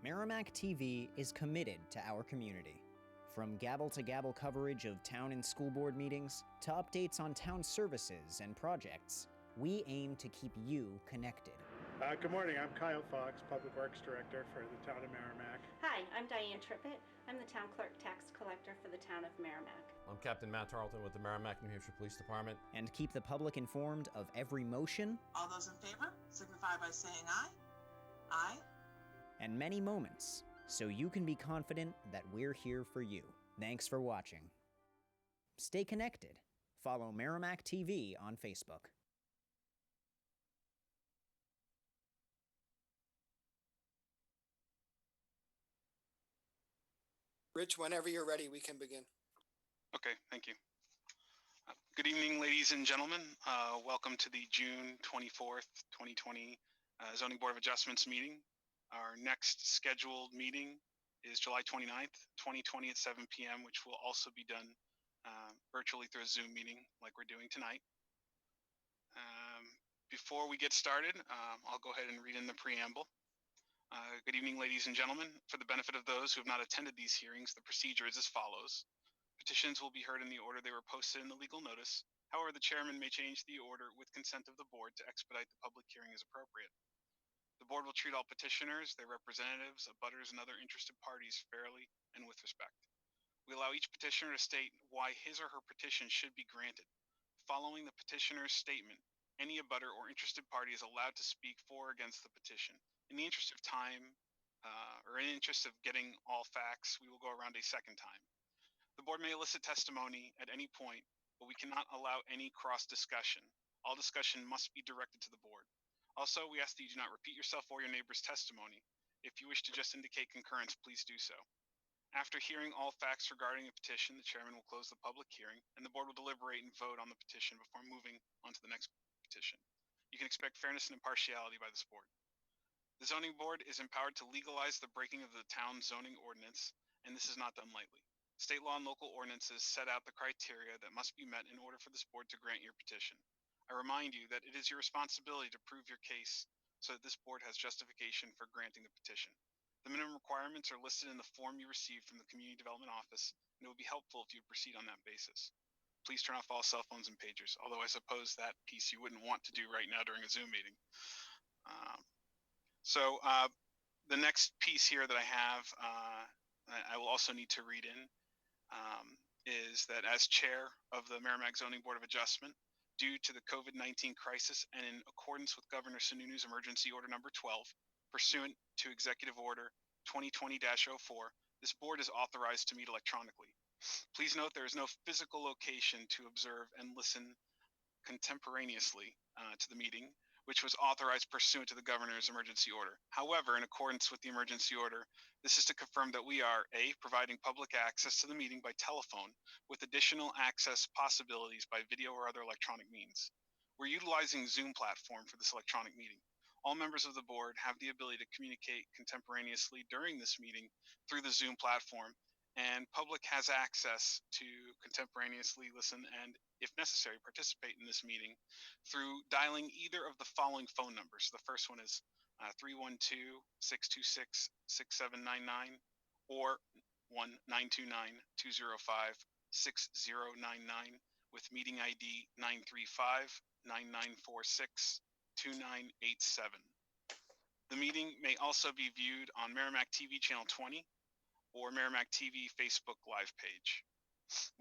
Merrimack TV is committed to our community. From gavel-to-gavel coverage of town and school board meetings, to updates on town services and projects, we aim to keep you connected. Good morning, I'm Kyle Fox, Public Works Director for the town of Merrimack. Hi, I'm Diane Trippett. I'm the town clerk tax collector for the town of Merrimack. I'm Captain Matt Tarleton with the Merrimack, New Hampshire Police Department. And keep the public informed of every motion. All those in favor signify by saying aye. Aye. And many moments, so you can be confident that we're here for you. Thanks for watching. Stay connected. Follow Merrimack TV on Facebook. Rich, whenever you're ready, we can begin. Okay, thank you. Good evening, ladies and gentlemen. Welcome to the June 24th, 2020 Zoning Board of Adjustments meeting. Our next scheduled meeting is July 29th, 2020 at 7 p.m., which will also be done virtually through a Zoom meeting like we're doing tonight. Before we get started, I'll go ahead and read in the preamble. Good evening, ladies and gentlemen. For the benefit of those who have not attended these hearings, the procedure is as follows. Petitions will be heard in the order they were posted in the legal notice. However, the chairman may change the order with consent of the board to expedite the public hearing as appropriate. The board will treat all petitioners, their representatives, abutters, and other interested parties fairly and with respect. We allow each petitioner to state why his or her petition should be granted. Following the petitioner's statement, any abutter or interested party is allowed to speak for or against the petition. In the interest of time, or in the interest of getting all facts, we will go around a second time. The board may elicit testimony at any point, but we cannot allow any cross discussion. All discussion must be directed to the board. Also, we ask that you do not repeat yourself or your neighbor's testimony. If you wish to just indicate concurrence, please do so. After hearing all facts regarding the petition, the chairman will close the public hearing, and the board will deliberate and vote on the petition before moving on to the next petition. You can expect fairness and impartiality by this board. The zoning board is empowered to legalize the breaking of the town zoning ordinance, and this is not done lightly. State law and local ordinances set out the criteria that must be met in order for this board to grant your petition. I remind you that it is your responsibility to prove your case so that this board has justification for granting the petition. The minimum requirements are listed in the form you received from the Community Development Office, and it would be helpful if you proceed on that basis. Please turn off all cell phones and pagers, although I suppose that piece you wouldn't want to do right now during a Zoom meeting. So the next piece here that I have, I will also need to read in, is that as chair of the Merrimack Zoning Board of Adjustment, due to the COVID-19 crisis and in accordance with Governor Sununu's Emergency Order Number 12, pursuant to Executive Order 2020-04, this board is authorized to meet electronically. Please note there is no physical location to observe and listen contemporaneously to the meeting, which was authorized pursuant to the governor's emergency order. However, in accordance with the emergency order, this is to confirm that we are A, providing public access to the meeting by telephone with additional access possibilities by video or other electronic means. We're utilizing Zoom platform for this electronic meeting. All members of the board have the ability to communicate contemporaneously during this meeting through the Zoom platform, and public has access to contemporaneously listen and, if necessary, participate in this meeting through dialing either of the following phone numbers. The first one is 312-626-6799 or 1-929-205-6099 with meeting ID 935-9946-2987. The meeting may also be viewed on Merrimack TV Channel 20 or Merrimack TV Facebook Live page,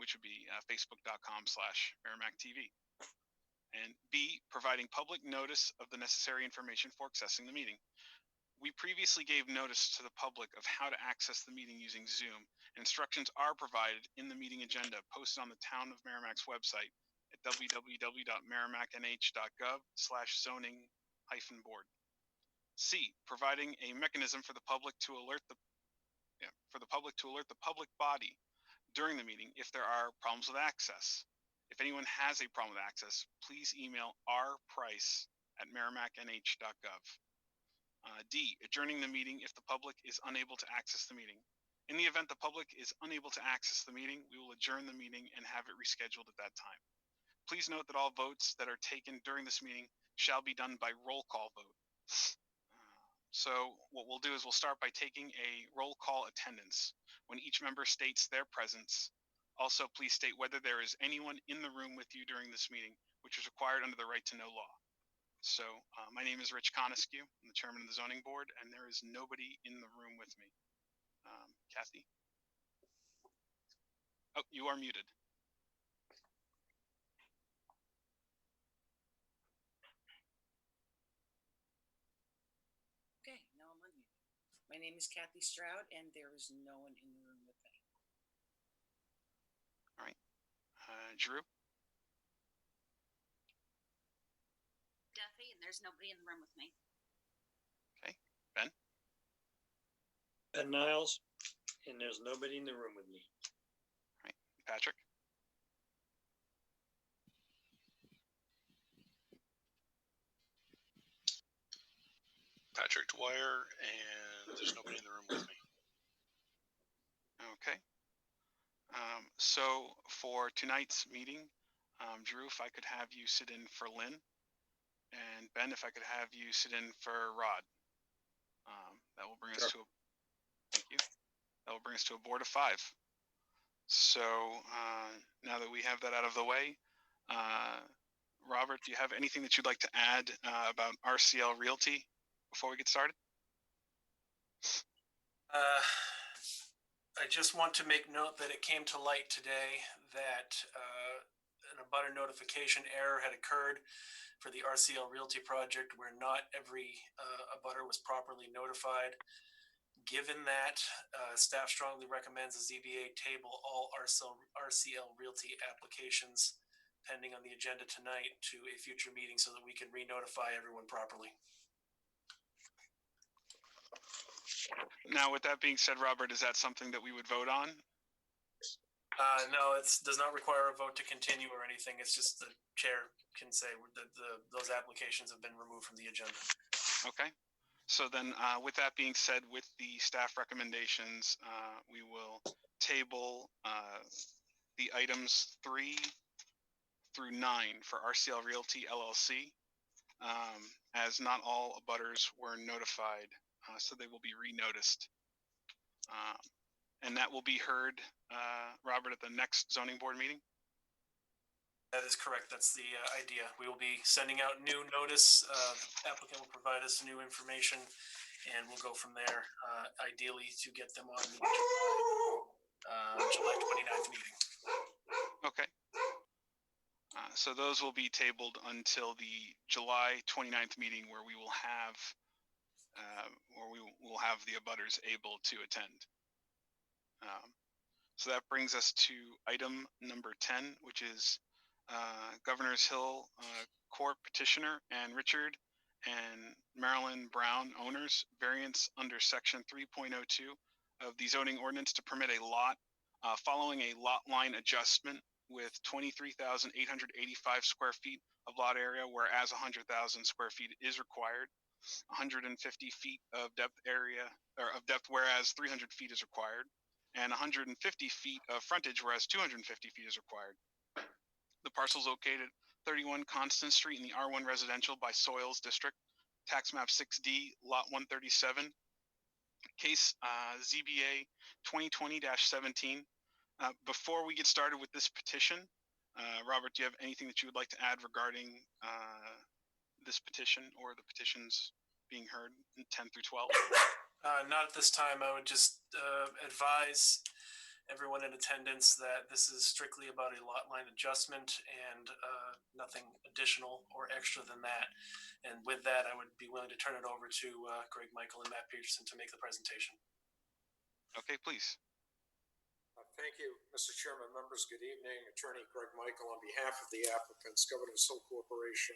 which would be facebook.com/MerrimackTV. And B, providing public notice of the necessary information for accessing the meeting. We previously gave notice to the public of how to access the meeting using Zoom, and instructions are provided in the meeting agenda posted on the Town of Merrimack's website at www.merrimacknh.gov/zoning-board. C, providing a mechanism for the public to alert the public body during the meeting if there are problems with access. If anyone has a problem with access, please email rprice@merrimacknh.gov. D, adjourning the meeting if the public is unable to access the meeting. In the event the public is unable to access the meeting, we will adjourn the meeting and have it rescheduled at that time. Please note that all votes that are taken during this meeting shall be done by roll call vote. So what we'll do is we'll start by taking a roll call attendance when each member states their presence. Also, please state whether there is anyone in the room with you during this meeting, which is required under the right to know law. So my name is Rich Conescu. I'm the chairman of the zoning board, and there is nobody in the room with me. Kathy? Oh, you are muted. Okay, now I'm unmuted. My name is Kathy Stroud, and there is no one in the room with me. All right. Drew? Duffy, and there's nobody in the room with me. Okay. Ben? Ben Niles, and there's nobody in the room with me. All right. Patrick? Patrick Dwyer, and there's nobody in the room with me. Okay. So for tonight's meeting, Drew, if I could have you sit in for Lynn, and Ben, if I could have you sit in for Rod. That will bring us to a, thank you. That will bring us to a board of 5. So now that we have that out of the way, Robert, do you have anything that you'd like to add about RCL Realty before we get started? I just want to make note that it came to light today that an abutter notification error had occurred for the RCL Realty project where not every abutter was properly notified. Given that, staff strongly recommends the ZBA table all RCL Realty applications pending on the agenda tonight to a future meeting so that we can re-notify everyone properly. Now, with that being said, Robert, is that something that we would vote on? No, it does not require a vote to continue or anything. It's just the chair can say that those applications have been removed from the agenda. Okay. So then with that being said, with the staff recommendations, we will table the items 3 through 9 for RCL Realty LLC, as not all abutters were notified, so they will be re-noticed. And that will be heard, Robert, at the next zoning board meeting? That is correct. That's the idea. We will be sending out new notice. The applicant will provide us new information, and we'll go from there, ideally to get them on the July 29th meeting. Okay. So those will be tabled until the July 29th meeting where we will have the abutters able to attend. So that brings us to item number 10, which is Governor's Hill Court Petitioner and Richard and Marilyn Brown owners variance under section 3.02 of the zoning ordinance to permit a lot following a lot line adjustment with 23,885 square feet of lot area, whereas 100,000 square feet is required. 150 feet of depth area, or of depth, whereas 300 feet is required, and 150 feet of frontage, whereas 250 feet is required. The parcel is located 31 Constant Street in the R1 Residential by Soils District, tax map 6D, lot 137, case ZBA 2020-17. Before we get started with this petition, Robert, do you have anything that you would like to add regarding this petition or the petitions being heard in 10 through 12? Not at this time. I would just advise everyone in attendance that this is strictly about a lot line adjustment and nothing additional or extra than that. And with that, I would be willing to turn it over to Greg Michael and Matt Peterson to make the presentation. Okay, please. Thank you, Mr. Chairman. Members, good evening. Attorney Greg Michael on behalf of the applicants, Governor's Hill Corporation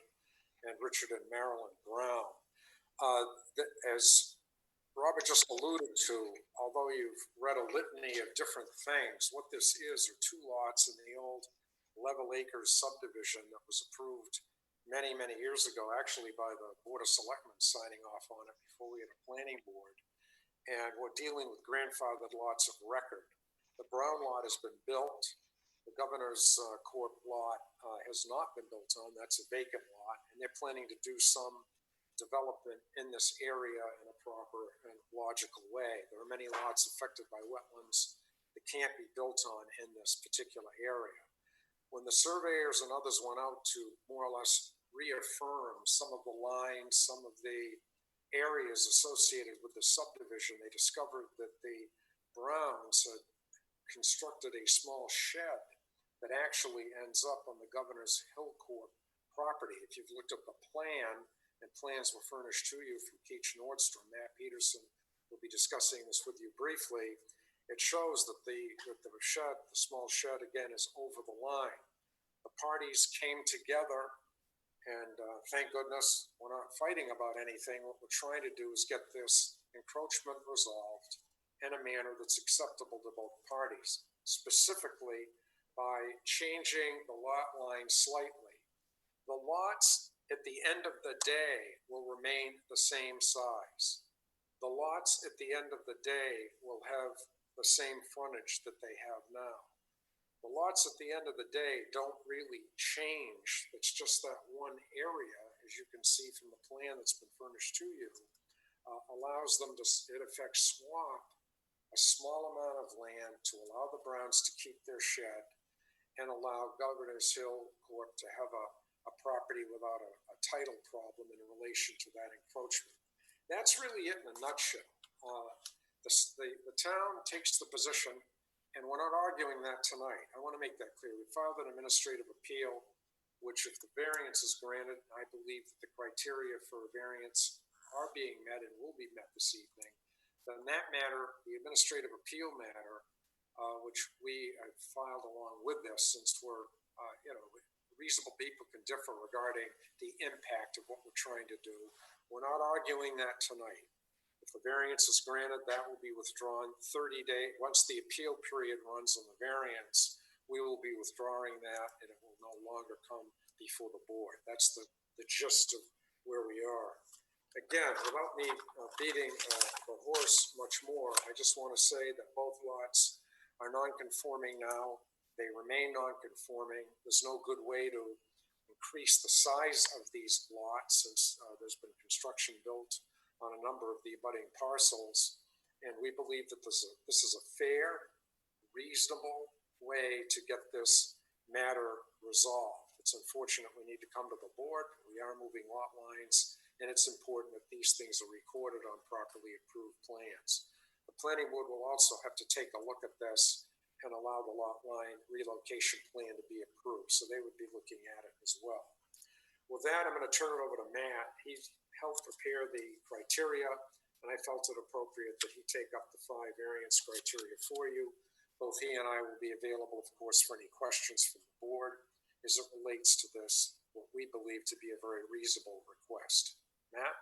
and Richard and Marilyn Brown. As Robert just alluded to, although you've read a litany of different things, what this is are 2 lots in the old Level Acres subdivision that was approved many, many years ago, actually by the Board of Selectmen signing off on it before we had a planning board. And we're dealing with grandfathered lots of record. The Brown lot has been built. The Governor's Court lot has not been built on. That's a vacant lot. And they're planning to do some development in this area in a proper and logical way. There are many lots affected by wetlands that can't be built on in this particular area. When the surveyors and others went out to more or less reaffirm some of the lines, some of the areas associated with the subdivision, they discovered that the Browns had constructed a small shed that actually ends up on the Governor's Hill Court property. If you've looked at the plan, and plans were furnished to you from Keach Nordstrom, Matt Peterson will be discussing this with you briefly. It shows that the shed, the small shed, again, is over the line. The parties came together, and thank goodness we're not fighting about anything. What we're trying to do is get this encroachment resolved in a manner that's acceptable to both parties, specifically by changing the lot line slightly. The lots at the end of the day will remain the same size. The lots at the end of the day will have the same frontage that they have now. The lots at the end of the day don't really change. It's just that one area, as you can see from the plan that's been furnished to you, allows them to, in effect, swap a small amount of land to allow the Browns to keep their shed and allow Governor's Hill Court to have a property without a title problem in relation to that encroachment. That's really it in a nutshell. The town takes the position, and we're not arguing that tonight. I want to make that clear. We filed an administrative appeal, which if the variance is granted, I believe that the criteria for a variance are being met and will be met this evening, then that matter, the administrative appeal matter, which we have filed along with this, since we're, reasonable people can differ regarding the impact of what we're trying to do. We're not arguing that tonight. If the variance is granted, that will be withdrawn 30 days. Once the appeal period runs on the variance, we will be withdrawing that, and it will no longer come before the board. That's the gist of where we are. Again, without me beating the horse much more, I just want to say that both lots are non-conforming now. They remain non-conforming. There's no good way to increase the size of these lots since there's been construction built on a number of the abutting parcels. And we believe that this is a fair, reasonable way to get this matter resolved. It's unfortunate we need to come to the board. We are moving lot lines, and it's important that these things are recorded on properly approved plans. The planning board will also have to take a look at this and allow the lot line relocation plan to be approved. So they would be looking at it as well. With that, I'm going to turn it over to Matt. He helped prepare the criteria, and I felt it appropriate that he take up the 5 variance criteria for you. Both he and I will be available, of course, for any questions from the board as it relates to this, what we believe to be a very reasonable request. Matt?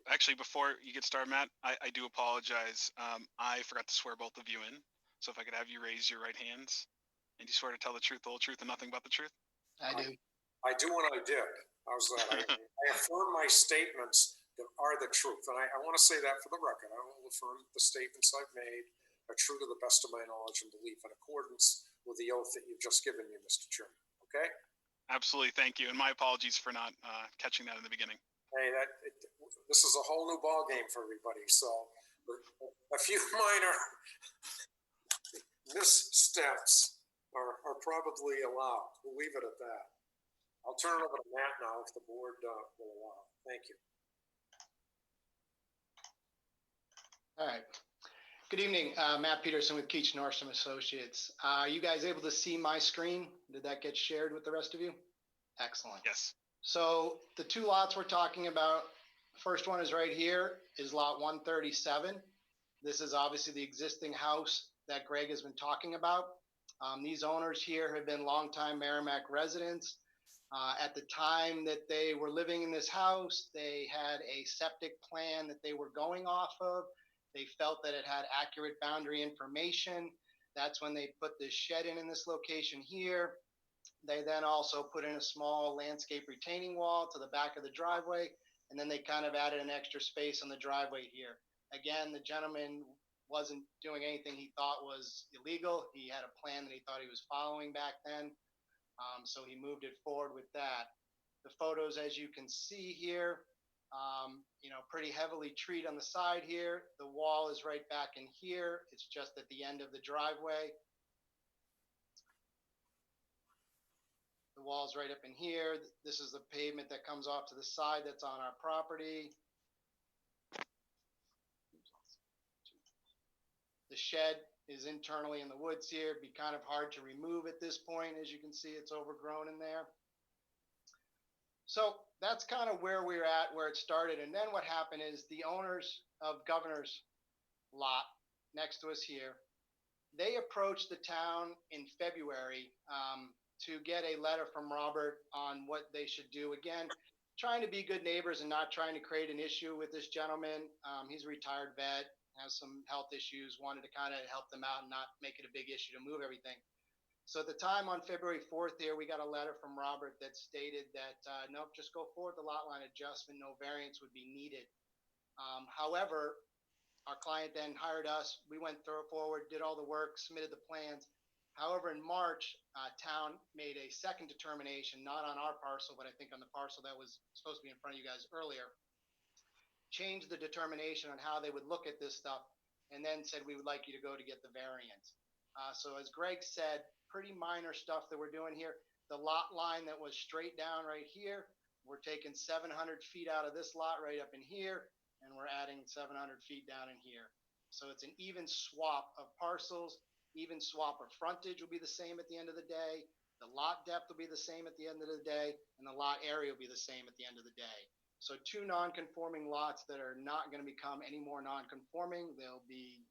Actually, before you get started, Matt, I do apologize. I forgot to swear both of you in. So if I could have you raise your right hands, and you swear to tell the truth, the whole truth, and nothing but the truth? I do. I do and I did. How's that? I affirm my statements that are the truth. And I want to say that for the record. I will affirm the statements I've made are true to the best of my knowledge and belief in accordance with the oath that you've just given me, Mr. Chairman. Okay? Absolutely. Thank you. And my apologies for not catching that in the beginning. Hey, this is a whole new ball game for everybody. So a few minor missteps are probably allowed. We'll leave it at that. I'll turn it over to Matt now if the board will allow. Thank you. All right. Good evening, Matt Peterson with Keach Nordstrom Associates. Are you guys able to see my screen? Did that get shared with the rest of you? Excellent. Yes. So the 2 lots we're talking about, first one is right here, is lot 137. This is obviously the existing house that Greg has been talking about. These owners here have been longtime Merrimack residents. At the time that they were living in this house, they had a septic plan that they were going off of. They felt that it had accurate boundary information. That's when they put this shed in this location here. They then also put in a small landscape retaining wall to the back of the driveway, and then they kind of added an extra space on the driveway here. Again, the gentleman wasn't doing anything he thought was illegal. He had a plan that he thought he was following back then. So he moved it forward with that. The photos, as you can see here, Pretty heavily treed on the side here. The wall is right back in here. It's just at the end of the driveway. The wall's right up in here. This is the pavement that comes off to the side that's on our property. The shed is internally in the woods here. It'd be kind of hard to remove at this point. As you can see, it's overgrown in there. So that's kind of where we're at, where it started. And then what happened is the owners of Governor's lot next to us here, they approached the town in February to get a letter from Robert on what they should do. Again, trying to be good neighbors and not trying to create an issue with this gentleman. He's a retired vet, has some health issues, wanted to kind of help them out and not make it a big issue to move everything. So at the time on February 4th here, we got a letter from Robert that stated that, nope, just go forward the lot line adjustment, no variance would be needed. However, our client then hired us. We went forward, did all the work, submitted the plans. However, in March, town made a second determination, not on our parcel, but I think on the parcel that was supposed to be in front of you guys earlier, changed the determination on how they would look at this stuff, and then said, we would like you to go to get the variance. So as Greg said, pretty minor stuff that we're doing here. The lot line that was straight down right here, we're taking 700 feet out of this lot right up in here, and we're adding 700 feet down in here. So it's an even swap of parcels. Even swap of frontage will be the same at the end of the day. The lot depth will be the same at the end of the day, and the lot area will be the same at the end of the day. So two non-conforming lots that are not going to become any more non-conforming. They'll be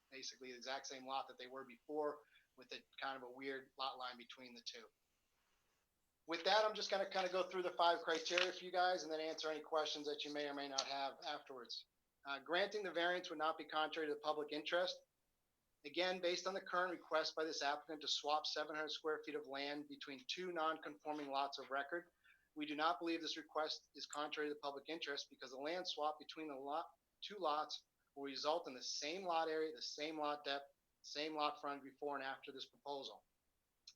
basically the exact same lot that they were before, with a kind of a weird lot line between the two. With that, I'm just going to kind of go through the 5 criteria for you guys and then answer any questions that you may or may not have afterwards. Granting the variance would not be contrary to the public interest. Again, based on the current request by this applicant to swap 700 square feet of land between 2 non-conforming lots of record, we do not believe this request is contrary to the public interest because the land swap between the 2 lots will result in the same lot area, the same lot depth, same lot frontage before and after this proposal.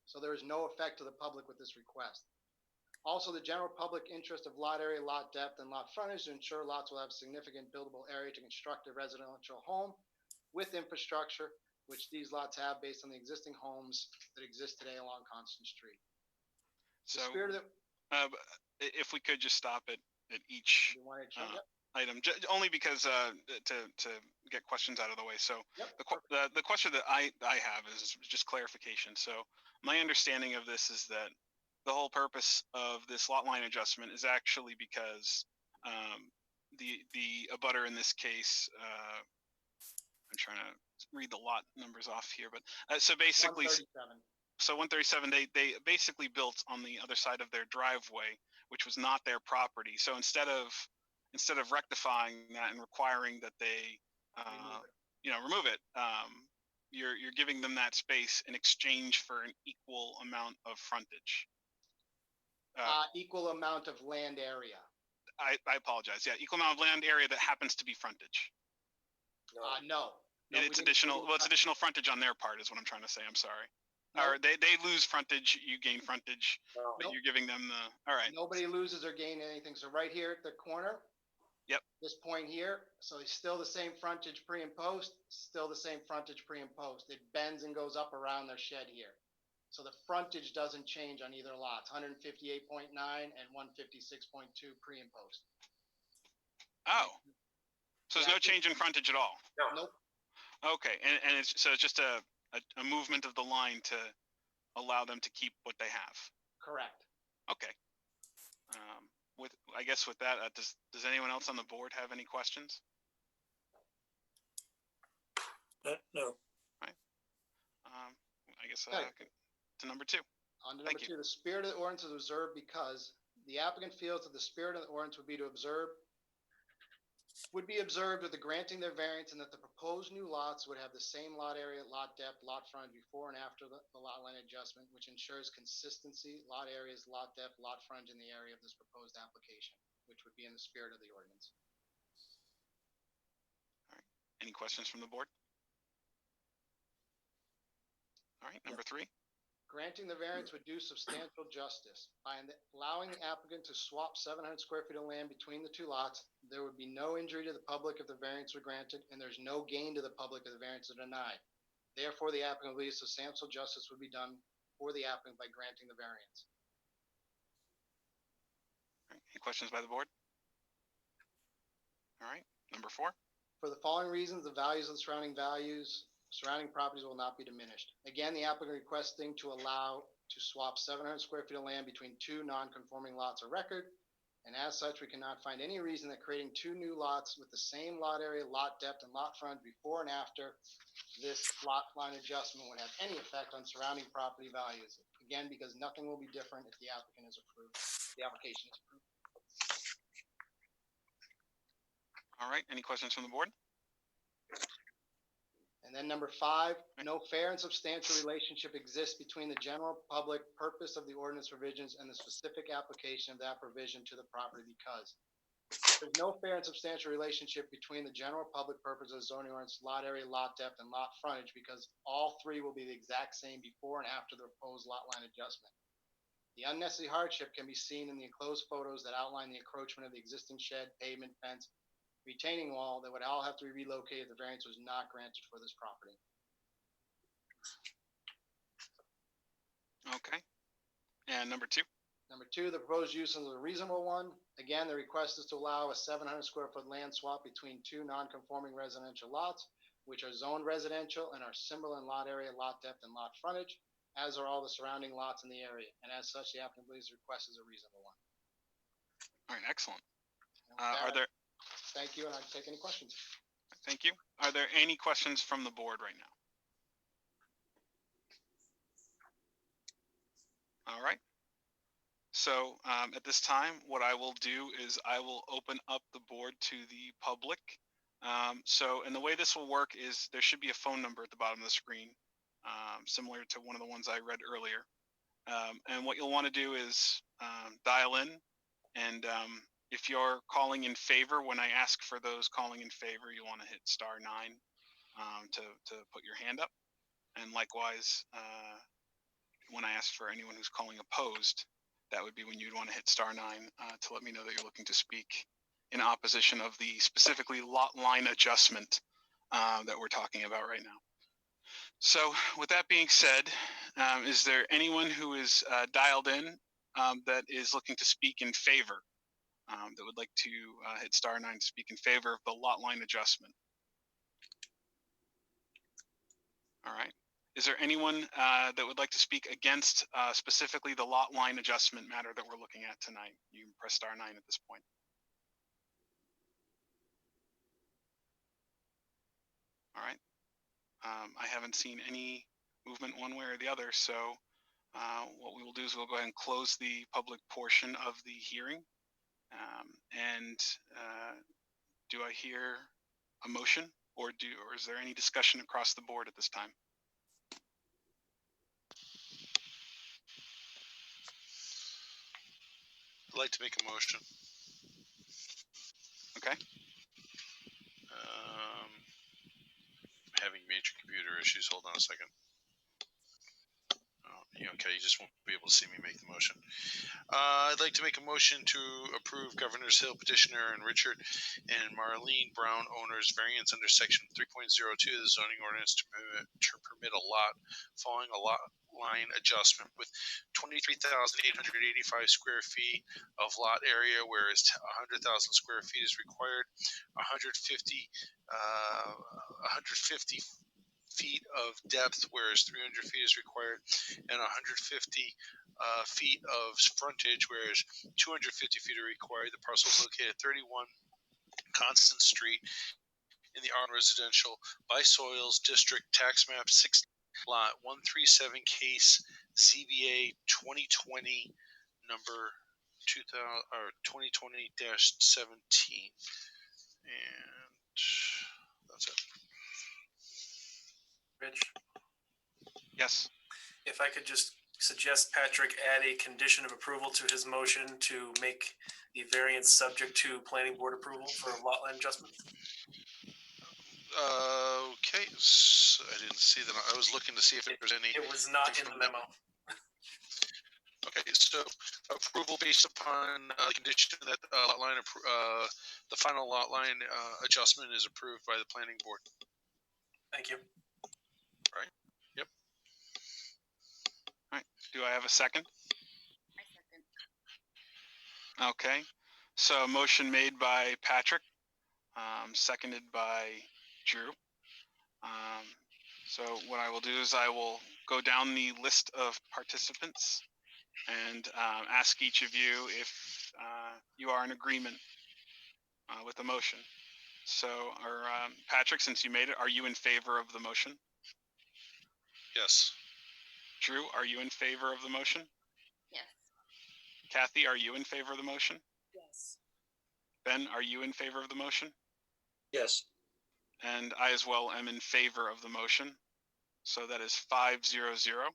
So there is no effect to the public with this request. Also, the general public interest of lot area, lot depth, and lot frontage to ensure lots will have significant buildable area to construct a residential home with infrastructure, which these lots have based on the existing homes that exist today along Constant Street. So, if we could just stop at each item, only because to get questions out of the way. So, the question that I have is just clarification. So, my understanding of this is that the whole purpose of this lot line adjustment is actually because the abutter in this case, I'm trying to read the lot numbers off here, but so basically, 137. So 137, they basically built on the other side of their driveway, which was not their property. So instead of rectifying that and requiring that they remove it, you're giving them that space in exchange for an equal amount of frontage. Equal amount of land area. I apologize. Yeah, equal amount of land area that happens to be frontage. No. It's additional. Well, it's additional frontage on their part, is what I'm trying to say. I'm sorry. No. Or they lose frontage, you gain frontage, but you're giving them the. All right. Nobody loses or gains anything. So right here at the corner. Yep. This point here. So it's still the same frontage pre and post. Still the same frontage pre and post. It bends and goes up around their shed here. So the frontage doesn't change on either lots. 158.9 and 156.2 pre and post. Oh. So there's no change in frontage at all. Nope. Okay, and it's just a movement of the line to allow them to keep what they have. Correct. Okay. I guess with that, does anyone else on the board have any questions? No. All right. I guess to number 2. On to number 2, the spirit of the ordinance is observed because the applicant feels that the spirit of the ordinance would be observed with the granting their variance, and that the proposed new lots would have the same lot area, lot depth, lot frontage before and after the lot line adjustment, which ensures consistency, lot areas, lot depth, lot frontage in the area of this proposed application, which would be in the spirit of the ordinance. All right. Any questions from the board? All right, number 3. Granting the variance would do substantial justice. By allowing the applicant to swap 700 square feet of land between the two lots, there would be no injury to the public if the variance were granted, and there's no gain to the public if the variance is denied. Therefore, the applicant believes substantial justice would be done for the applicant by granting the variance. Any questions by the board? All right, number 4. For the following reasons, the values of the surrounding properties will not be diminished. Again, the applicant requesting to allow to swap 700 square feet of land between two non-conforming lots of record, and as such, we cannot find any reason that creating two new lots with the same lot area, lot depth, and lot front before and after this lot line adjustment would have any effect on surrounding property values. Again, because nothing will be different if the applicant is approved. The application is approved. All right, any questions from the board? And then number 5, no fair and substantial relationship exists between the general public purpose of the ordinance provisions and the specific application of that provision to the property because there's no fair and substantial relationship between the general public purpose of the zoning ordinance, lot area, lot depth, and lot frontage because all three will be the exact same before and after the proposed lot line adjustment. The unnecessary hardship can be seen in the enclosed photos that outline the encroachment of the existing shed, pavement, fence, retaining wall that would all have to be relocated if the variance was not granted for this property. Okay. And number 2? Number 2, the proposed use is a reasonable one. Again, the request is to allow a 700 square foot land swap between two non-conforming residential lots, which are zoned residential and are similar in lot area, lot depth, and lot frontage, as are all the surrounding lots in the area. And as such, the applicant believes the request is a reasonable one. All right, excellent. Are there... Thank you, and I'd take any questions. Thank you. Are there any questions from the board right now? All right. So at this time, what I will do is I will open up the board to the public. And the way this will work is there should be a phone number at the bottom of the screen, similar to one of the ones I read earlier. And what you'll want to do is dial in, and if you're calling in favor, when I ask for those calling in favor, you want to hit *9 to put your hand up. And likewise, when I ask for anyone who's calling opposed, that would be when you'd want to hit *9 to let me know that you're looking to speak in opposition of the specifically lot line adjustment that we're talking about right now. So with that being said, is there anyone who is dialed in that is looking to speak in favor? That would like to hit *9 to speak in favor of the lot line adjustment. All right. Is there anyone that would like to speak against specifically the lot line adjustment matter that we're looking at tonight? You can press *9 at this point. All right. I haven't seen any movement one way or the other, so what we will do is we'll go ahead and close the public portion of the hearing. Do I hear a motion, or is there any discussion across the board at this time? I'd like to make a motion. Okay. Having major computer issues. Hold on a second. Okay, you just won't be able to see me make the motion. I'd like to make a motion to approve Governor's Hill Petitioner and Richard and Marlene Brown owners variance under section 3.02 of the zoning ordinance to permit a lot following a lot line adjustment with 23,885 square feet of lot area, whereas 100,000 square feet is required. 150 feet of depth, whereas 300 feet is required, and 150 feet of frontage, whereas 250 feet are required. The parcel is located at 31 Constant Street in the R Residential by Soils District, Tax Map 6, Lot 137, Case ZBA 2020 number 2020-17, and that's it. Rich? Yes. If I could just suggest Patrick add a condition of approval to his motion to make the variance subject to planning board approval for a lot line adjustment. Okay, so I didn't see that. I was looking to see if there was any. It was not in the memo. so approval based upon the condition that the final lot line adjustment is approved by the planning board. Thank you. Right. Yep. All right. Do I have a second? I second. Okay. So a motion made by Patrick, seconded by Drew. So what I will do is I will go down the list of participants and ask each of you if you are in agreement with the motion. So, Patrick, since you made it, are you in favor of the motion? Yes. Drew, are you in favor of the motion? Yes. Kathy, are you in favor of the motion? Yes. Ben, are you in favor of the motion? Yes. And I as well am in favor of the motion. So that is 5-0-0.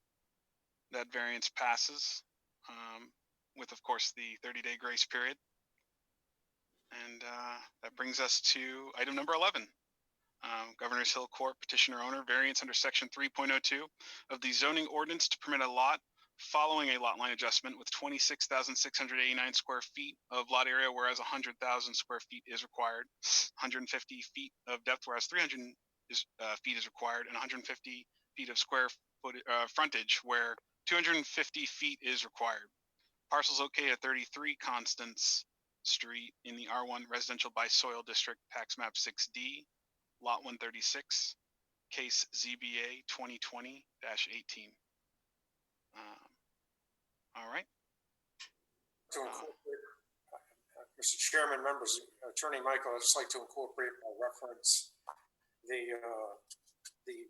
That variance passes with, of course, the 30-day grace period. And that brings us to item number 11. Governor's Hill Court Petitioner Owner Variance under Section 3.02 of the zoning ordinance to permit a lot following a lot line adjustment with 26,689 square feet of lot area, whereas 100,000 square feet is required, 150 feet of depth, whereas 300 feet is required, and 150 feet of square foot frontage, where 250 feet is required. Parcels located at 33 Constance Street in the R1 Residential by Soil District, Tax Map 6D, Lot 136, Case ZBA 2020-18. All right. To incorporate, Mr. Chairman, members, Attorney Michael, I'd just like to incorporate by reference the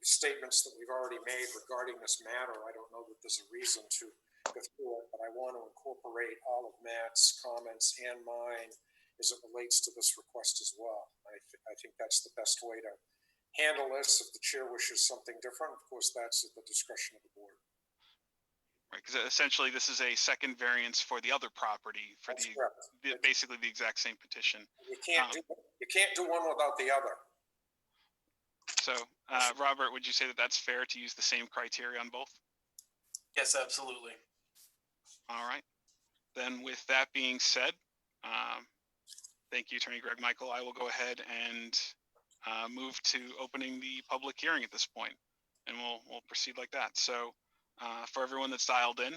statements that we've already made regarding this matter. I don't know that there's a reason to go through it, but I want to incorporate all of Matt's comments and mine as it relates to this request as well. I think that's the best way to handle this. If the chair wishes something different, of course, that's at the discretion of the board. Right, because essentially this is a second variance for the other property for basically the exact same petition. You can't do one without the other. So, Robert, would you say that that's fair to use the same criteria on both? Yes, absolutely. All right. Then with that being said, thank you, Attorney Greg Michael. I will go ahead and move to opening the public hearing at this point, and we'll proceed like that. So for everyone that's dialed in,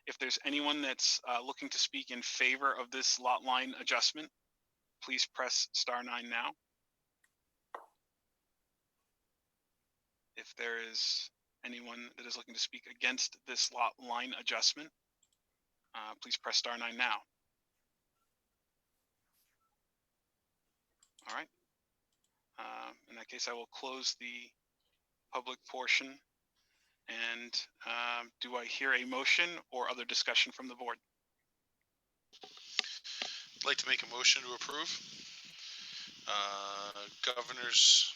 if there's anyone that's looking to speak in favor of this lot line adjustment, please press *9 now. If there is anyone that is looking to speak against this lot line adjustment, please press *9 now. All right. In that case, I will close the public portion. And do I hear a motion or other discussion from the board? I'd like to make a motion to approve. Governor's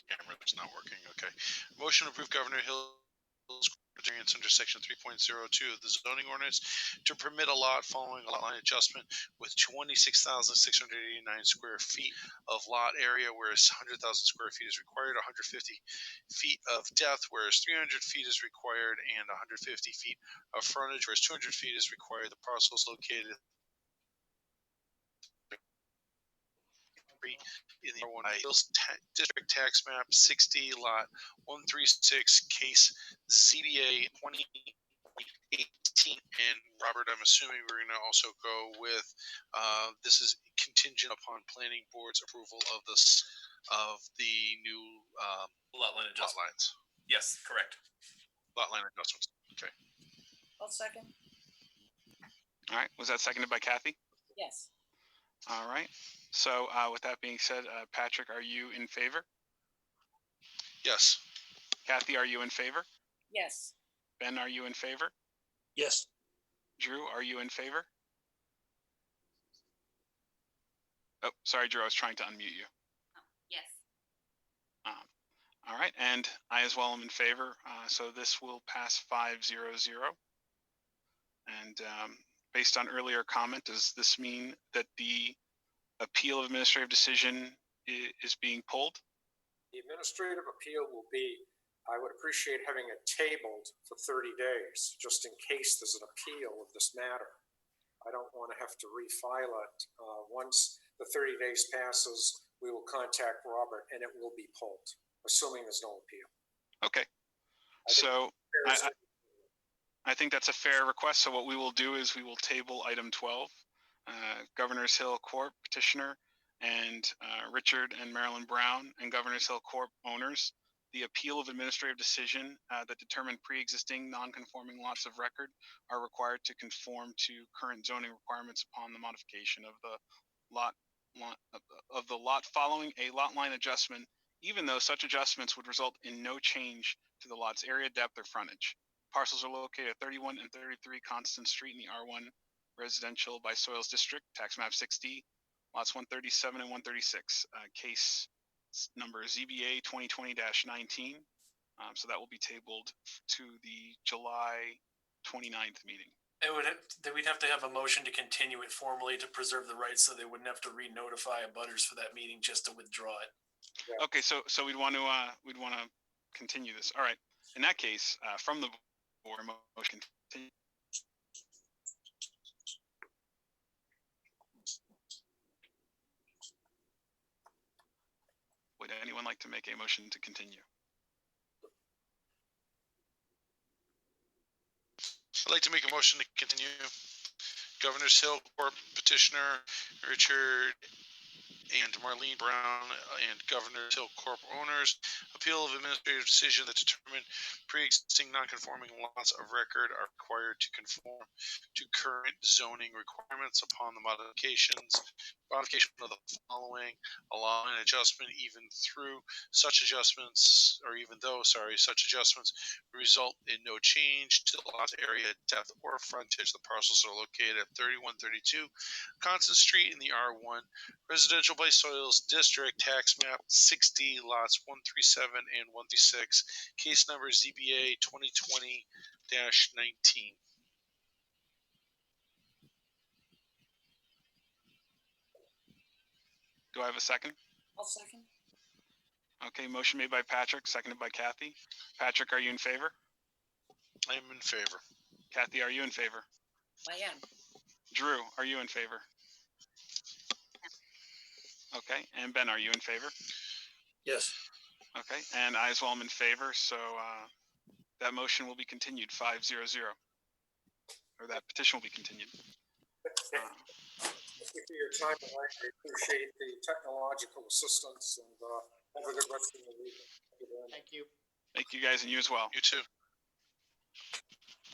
camera is not working. Okay. Motion to approve Governor Hill's variance under Section 3.02 of the zoning ordinance to permit a lot following a lot line adjustment with 26,689 square feet of lot area, whereas 100,000 square feet is required, 150 feet of depth, whereas 300 feet is required, and 150 feet of frontage, whereas 200 feet is required. The parcel is located in the R1 Hills District Tax Map 6D, Lot 136, Case ZBA 2018. And Robert, I'm assuming we're going to also go with this is contingent upon planning board's approval of the new Lot line adjustment. Lot lines. Yes, correct. Lot line adjustments. Okay. I'll second. All right. Was that seconded by Kathy? Yes. All right. So with that being said, Patrick, are you in favor? Yes. Kathy, are you in favor? Yes. Ben, are you in favor? Yes. Drew, are you in favor? Oh, sorry, Drew, I was trying to unmute you. Oh, yes. All right, and I as well am in favor. So this will pass 5-0-0. And based on earlier comment, does this mean that the appeal of administrative decision is being pulled? The administrative appeal will be I would appreciate having it tabled for 30 days, just in case there's an appeal of this matter. I don't want to have to refile it. Once the 30 days passes, we will contact Robert and it will be pulled, assuming there's no appeal. Okay. I think that's a fair request. So what we will do is we will table item 12, Governor's Hill Corp. Petitioner and Richard and Marilyn Brown and Governor's Hill Corp. Owners, the appeal of administrative decision that determined pre-existing non-conforming lots of record are required to conform to current zoning requirements upon the modification of the lot following a lot line adjustment, even though such adjustments would result in no change to the lot's area, depth, or frontage. Parcels are located at 31 and 33 Constant Street in the R1 Residential by Soils District, tax map 6D, lots 137 and 136, case number ZBA 2020-19. So that will be tabled to the July 29th meeting. We'd have to have a motion to continue it formally to preserve the rights, so they wouldn't have to re-notify abutters for that meeting just to withdraw it. Yeah. Okay, so we'd want to continue this. All right. In that case, from the board, motion continue. Would anyone like to make a motion to continue? I'd like to make a motion to continue. Governor's Hill Corp. Petitioner Richard and Marlene Brown and Governor's Hill Corp. Owners, appeal of administrative decision that determined pre-existing non-conforming lots of record are required to conform to current zoning requirements upon the modification of the following, allowing an adjustment even though such adjustments result in no change to the lot's area, depth, or frontage. The parcels are located at 3132 Constant Street in the R1 Residential by Soils District, tax map 60, lots 137 and 136, case number ZBA 2020-19. Do I have a second? I'll second. Okay, motion made by Patrick, seconded by Kathy. Patrick, are you in favor? I am in favor. Kathy, are you in favor? I am. Drew, are you in favor? Okay, and Ben, are you in favor? Yes. Okay, and I as well am in favor, so that motion will be continued 5-0-0. Or that petition will be continued. Thank you for your time tonight. I appreciate the technological assistance and have a good rest of the week. Thank you. Thank you guys, and you as well. You too.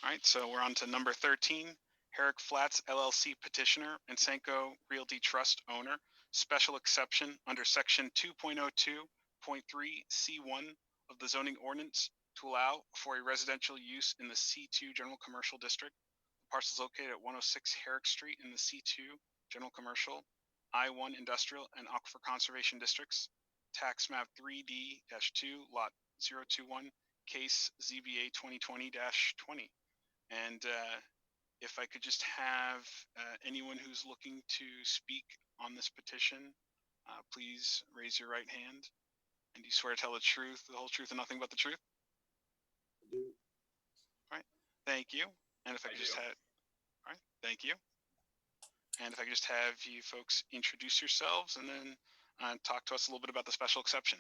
All right, so we're on to number 13, Herrick Flats LLC petitioner and Senko Realty Trust owner, special exception under section 2.02.3C1 of the zoning ordinance to allow for a residential use in the C2 General Commercial District. The parcel is located at 106 Herrick Street in the C2 General Commercial, I1 Industrial, and Aquifer Conservation Districts. Tax map 3D-2, lot 021, case ZBA 2020-20. And if I could just have anyone who's looking to speak on this petition, please raise your right hand. And do you swear to tell the truth, the whole truth, and nothing but the truth? I do. All right, thank you. And if I could just have, all right, thank you. And if I could just have you folks introduce yourselves and then talk to us a little bit about the special exception.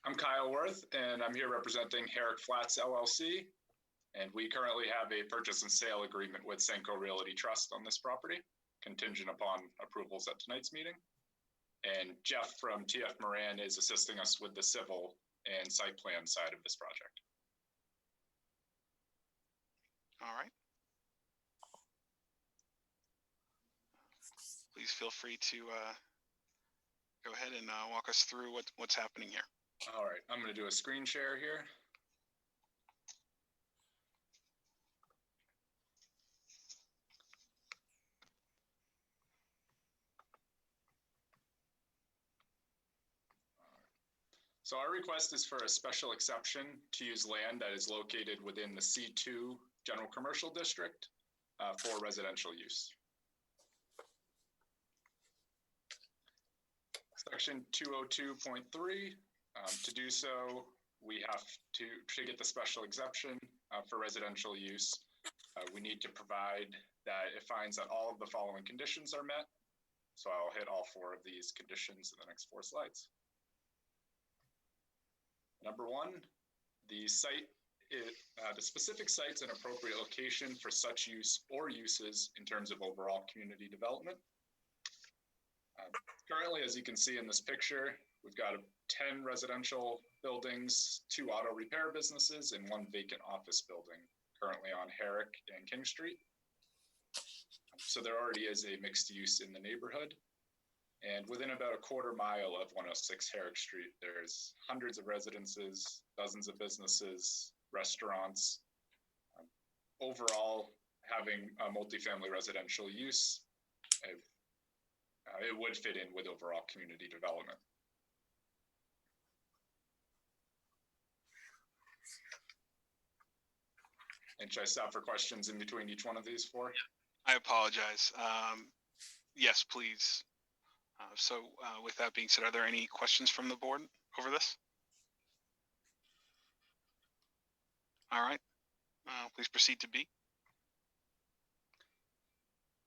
I'm Kyle Worth, and I'm here representing Herrick Flats LLC. And we currently have a purchase and sale agreement with Senko Realty Trust on this property, contingent upon approvals at tonight's meeting. And Jeff from TF Moran is assisting us with the civil and site plan side of this project. All right. Please feel free to go ahead and walk us through what's happening here. All right, I'm going to do a screen share here. So our request is for a special exception to use land that is located within the C2 General Commercial District for residential use. Section 202.3, to do so, we have to get the special exemption for residential use. We need to provide that it finds that all of the following conditions are met. So I'll hit all 4 of these conditions in the next 4 slides. Number 1, the site, the specific site's an appropriate location for such use or uses in terms of overall community development. Currently, as you can see in this picture, we've got 10 residential buildings, 2 auto repair businesses, and 1 vacant office building currently on Herrick and King Street. So there already is a mixed use in the neighborhood. And within about a quarter mile of 106 Herrick Street, there's hundreds of residences, dozens of businesses, restaurants. Overall, having a multifamily residential use, it would fit in with overall community development. And should I stop for questions in between each one of these 4? I apologize. Yes, please. So with that being said, are there any questions from the board over this? All right. Please proceed to B.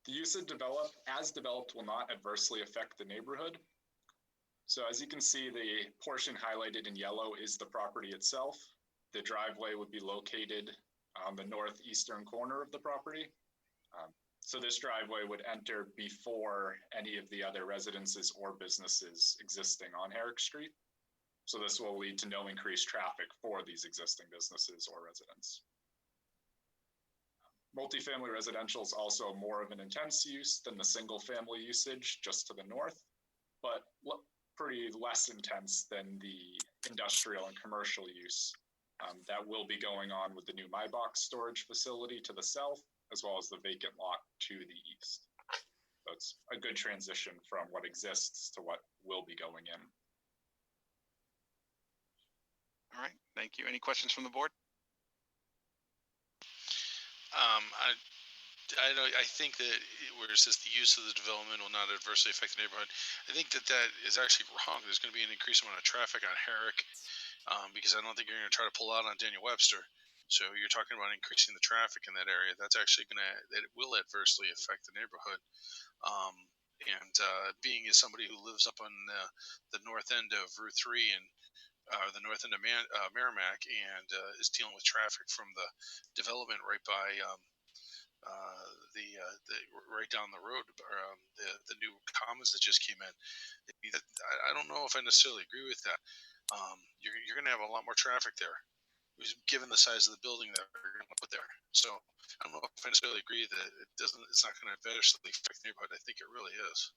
The use as developed will not adversely affect the neighborhood. So as you can see, the portion highlighted in yellow is the property itself. The driveway would be located on the northeastern corner of the property. So this driveway would enter before any of the other residences or businesses existing on Herrick Street. So this will lead to no increased traffic for these existing businesses or residents. Multifamily residential is also more of an intense use than the single family usage just to the north, but pretty less intense than the industrial and commercial use that will be going on with the new MyBox storage facility to the south, as well as the vacant lot to the east. So it's a good transition from what exists to what will be going in. All right, thank you. Any questions from the board? I think that where it says the use of the development will not adversely affect the neighborhood, I think that is actually wrong. There's going to be an increased amount of traffic on Herrick because I don't think you're going to try to pull out on Daniel Webster. So you're talking about increasing the traffic in that area. That's actually that it will adversely affect the neighborhood. Being as somebody who lives up on the north end of Route 3 and the north end of Merrimack and is dealing with traffic from the development right by right down the road, the new commons that just came in. I don't know if I necessarily agree with that. You're going to have a lot more traffic there, given the size of the building that we're going to put there. So I don't know if I necessarily agree that it's not going to adversely affect the neighborhood. I think it really is.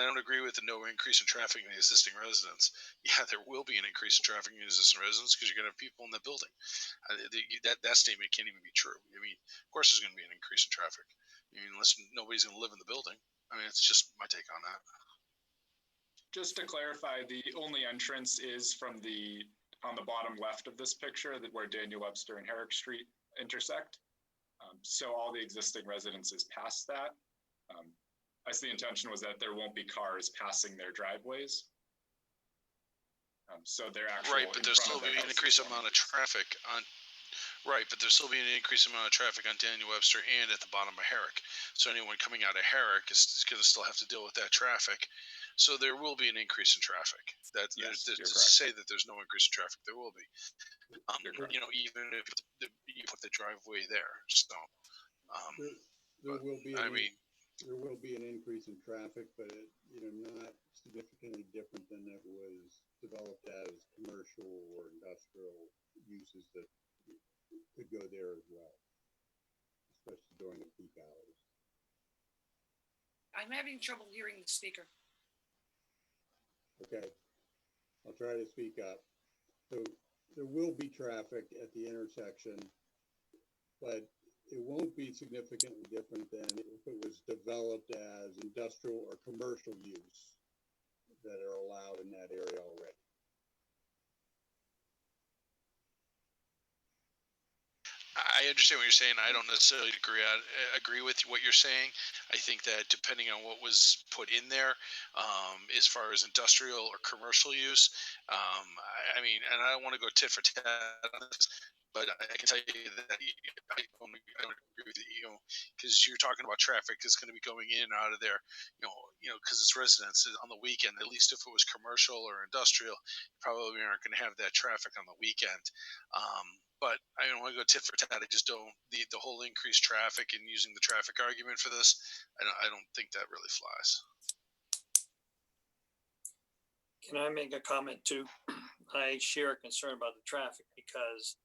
I don't agree with the no increase in traffic in the existing residents. Yeah, there will be an increase in traffic in the existing residents because you're going to have people in the building. That statement can't even be true. I mean, of course there's going to be an increase in traffic. I mean, unless nobody's going to live in the building. I mean, it's just my take on that. Just to clarify, the only entrance is from on the bottom left of this picture, where Daniel Webster and Herrick Street intersect. So all the existing residences past that. As the intention was that there won't be cars passing their driveways. So they're actually right, but there's still be an increased amount of traffic on. Right, but there's still be an increased amount of traffic on Daniel Webster and at the bottom of Herrick. So anyone coming out of Herrick is going to still have to deal with that traffic. So there will be an increase in traffic. Yes, to say that there's no increase in traffic, there will be. Even if you put the driveway there. So there will be. There will be an increase in traffic, but not significantly different than it was developed as commercial or industrial uses that could go there as well, especially during the peak hours. I'm having trouble hearing the speaker. Okay, I'll try to speak up. So there will be traffic at the intersection, but it won't be significantly different than if it was developed as industrial or commercial use that are allowed in that area already. I understand what you're saying. I don't necessarily agree with what you're saying. I think that depending on what was put in there, as far as industrial or commercial use, I mean, and I don't want to go tit for tat on this, but I can tell you that I don't agree with you, because you're talking about traffic that's going to be going in and out of there, because it's residents on the weekend. At least if it was commercial or industrial, you probably aren't going to have that traffic on the weekend. But I don't want to go tit for tat. I just don't the whole increased traffic and using the traffic argument for this. I don't think that really flies. Can I make a comment too? I share a concern about the traffic because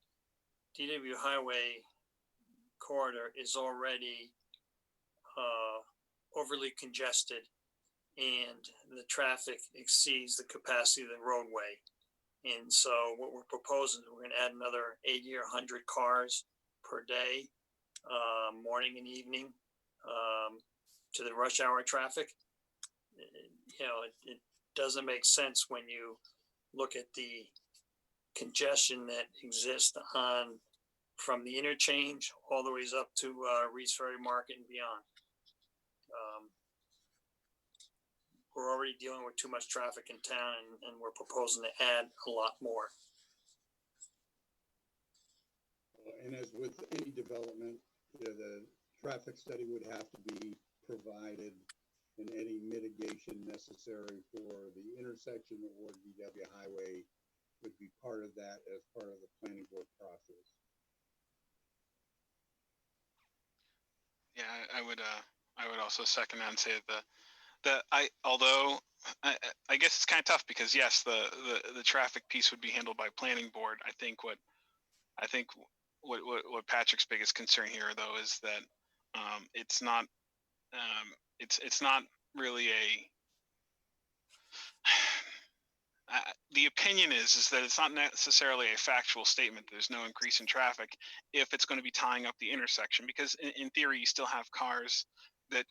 DW Highway corridor is already overly congested, and the traffic exceeds the capacity of the roadway. And so what we're proposing, we're going to add another 80 or 100 cars per day, morning and evening, to the rush hour traffic. It doesn't make sense when you look at the congestion that exists from the interchange all the ways up to Reese Ferry Market and beyond. We're already dealing with too much traffic in town, and we're proposing to add a lot more. And as with any development, the traffic study would have to be provided, and any mitigation necessary for the intersection or DW Highway would be part of that as part of the planning board process. Yeah, I would also second that and say that I guess it's kind of tough because yes, the traffic piece would be handled by planning board. I think what Patrick's biggest concern here though is that it's not really the opinion is that it's not necessarily a factual statement that there's no increase in traffic if it's going to be tying up the intersection, because in theory you still have cars that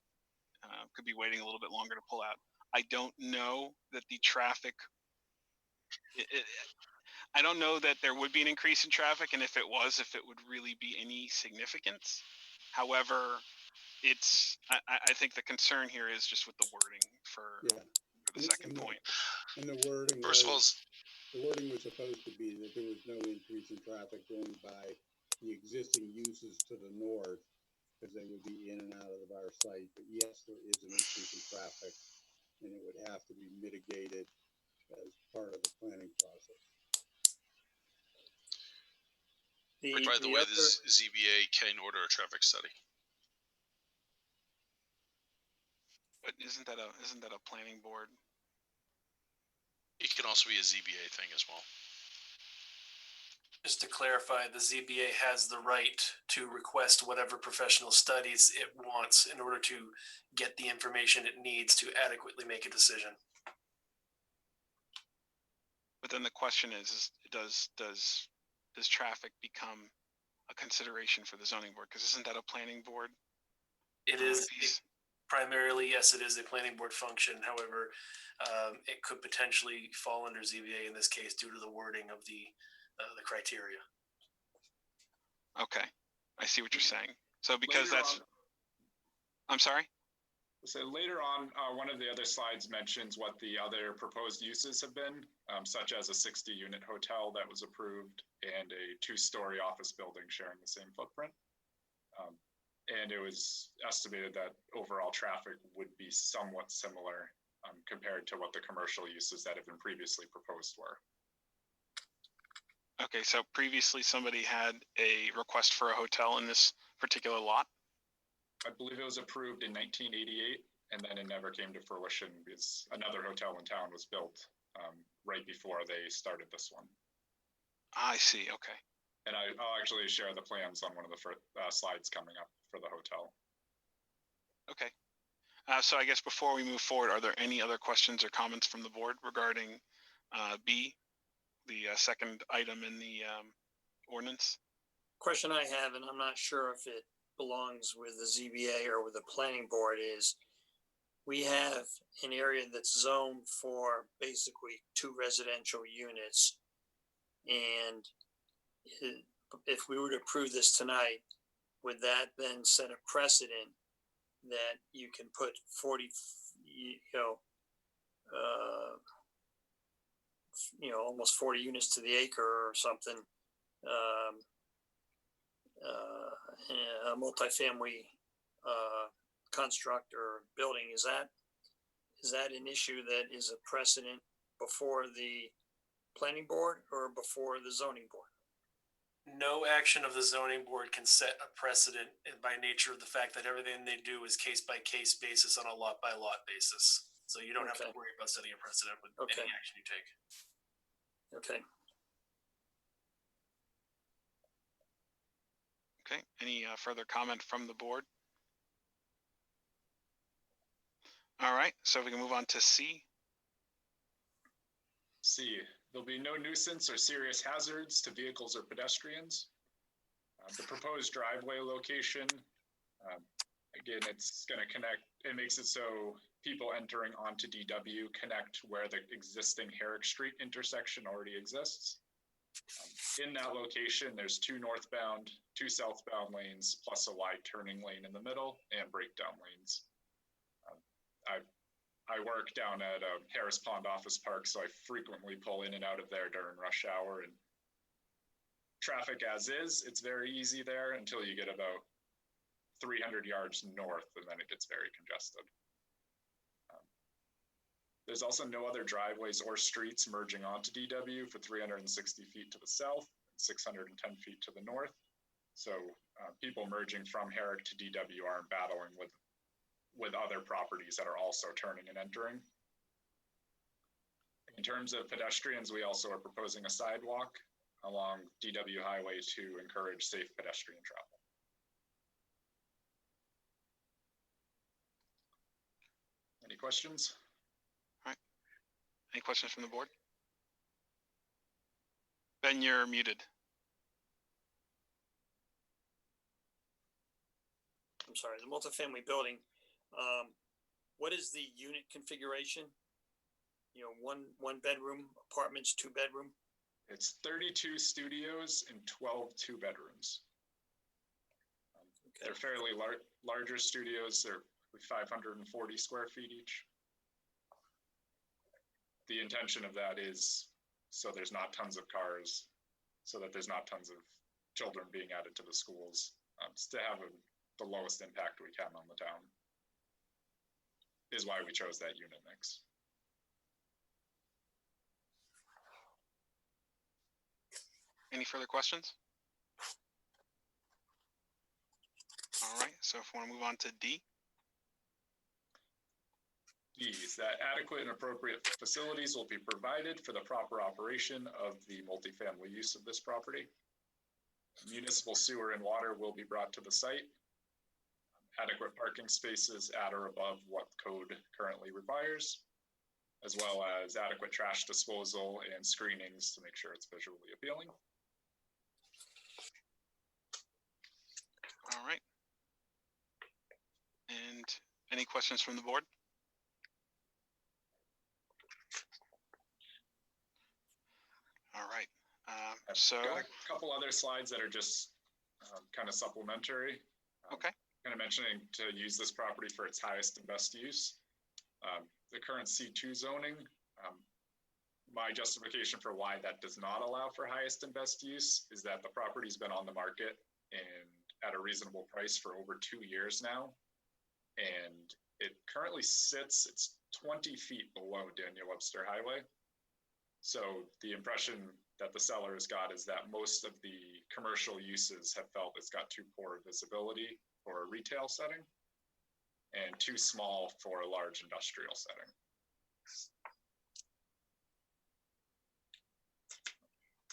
could be waiting a little bit longer to pull out. I don't know that the traffic I don't know that there would be an increase in traffic, and if it would really be any significance. However, I think the concern here is just with the wording for the second point. And the wording First of all, the wording was supposed to be that there was no increase in traffic going by the existing uses to the north, because they would be in and out of our site. But yes, there is an increase in traffic, and it would have to be mitigated as part of the planning process. By the way, the ZBA can order a traffic study. But isn't that a planning board? It can also be a ZBA thing as well. Just to clarify, the ZBA has the right to request whatever professional studies it wants in order to get the information it needs to adequately make a decision. But then the question is does traffic become a consideration for the zoning board? Because isn't that a planning board? It is primarily, yes, it is a planning board function. However, it could potentially fall under ZBA in this case due to the wording of the criteria. Okay, I see what you're saying. So because I'm sorry? So later on, one of the other slides mentions what the other proposed uses have been, such as a 60-unit hotel that was approved and a 2-story office building sharing the same footprint. And it was estimated that overall traffic would be somewhat similar compared to what the commercial uses that have been previously proposed were. Okay, so previously somebody had a request for a hotel in this particular lot? I believe it was approved in 1988, and then it never came to fruition because another hotel in town was built right before they started this one. I see, okay. And I'll actually share the plans on one of the first slides coming up for the hotel. Okay. So I guess before we move forward, are there any other questions or comments from the board regarding B, the second item in the ordinance? Question I have, and I'm not sure if it belongs with the ZBA or with the planning board, is we have an area that's zoned for basically 2 residential units, and if we were to approve this tonight, would that then set a precedent that you can put 40, almost 40 units to the acre or something, a multifamily construct or building? Is that an issue that is a precedent before the planning board or before the zoning board? No action of the zoning board can set a precedent by nature of the fact that everything they do is case by case basis on a lot by lot basis. So you don't have to worry about setting a precedent with any action you take. Okay. Okay, any further comment from the board? All right, so we can move on to C. C, there'll be no nuisance or serious hazards to vehicles or pedestrians. The proposed driveway location, again, it's going to connect, it makes it so people entering onto DW connect where the existing Herrick Street intersection already exists. In that location, there's 2 northbound, 2 southbound lanes, plus a wide turning lane in the middle and breakdown lanes. I work down at Harris Pond Office Park, so I frequently pull in and out of there during rush hour. And traffic as is, it's very easy there until you get about 300 yards north, and then it gets very congested. There's also no other driveways or streets merging onto DW for 360 feet to the south, and 610 feet to the north. So people merging from Herrick to DW aren't battling with other properties that are also turning and entering. In terms of pedestrians, we also are proposing a sidewalk along DW Highway to encourage safe pedestrian travel. Any questions? All right. Any questions from the board? Ben, you're muted. I'm sorry, the multifamily building. What is the unit configuration? One bedroom apartments, 2 bedroom? It's 32 studios and 12 2-bedrooms. They're fairly larger studios. They're 540 square feet each. The intention of that is so there's not tons of cars, so that there's not tons of children being added to the schools, to have the lowest impact we can on the town. Is why we chose that unit mix. Any further questions? All right, so if we want to move on to D. D is that adequate and appropriate facilities will be provided for the proper operation of the multifamily use of this property. Municipal sewer and water will be brought to the site. Adequate parking spaces at or above what code currently requires, as well as adequate trash disposal and screenings to make sure it's visually appealing. All right. And any questions from the board? All right. So got a couple other slides that are just kind of supplementary. Okay. Kind of mentioning to use this property for its highest and best use. The current C2 zoning, my justification for why that does not allow for highest and best use is that the property's been on the market and at a reasonable price for over 2 years now. And it currently sits, it's 20 feet below Daniel Webster Highway. So the impression that the seller has got is that most of the commercial uses have felt it's got too poor visibility for a retail setting and too small for a large industrial setting.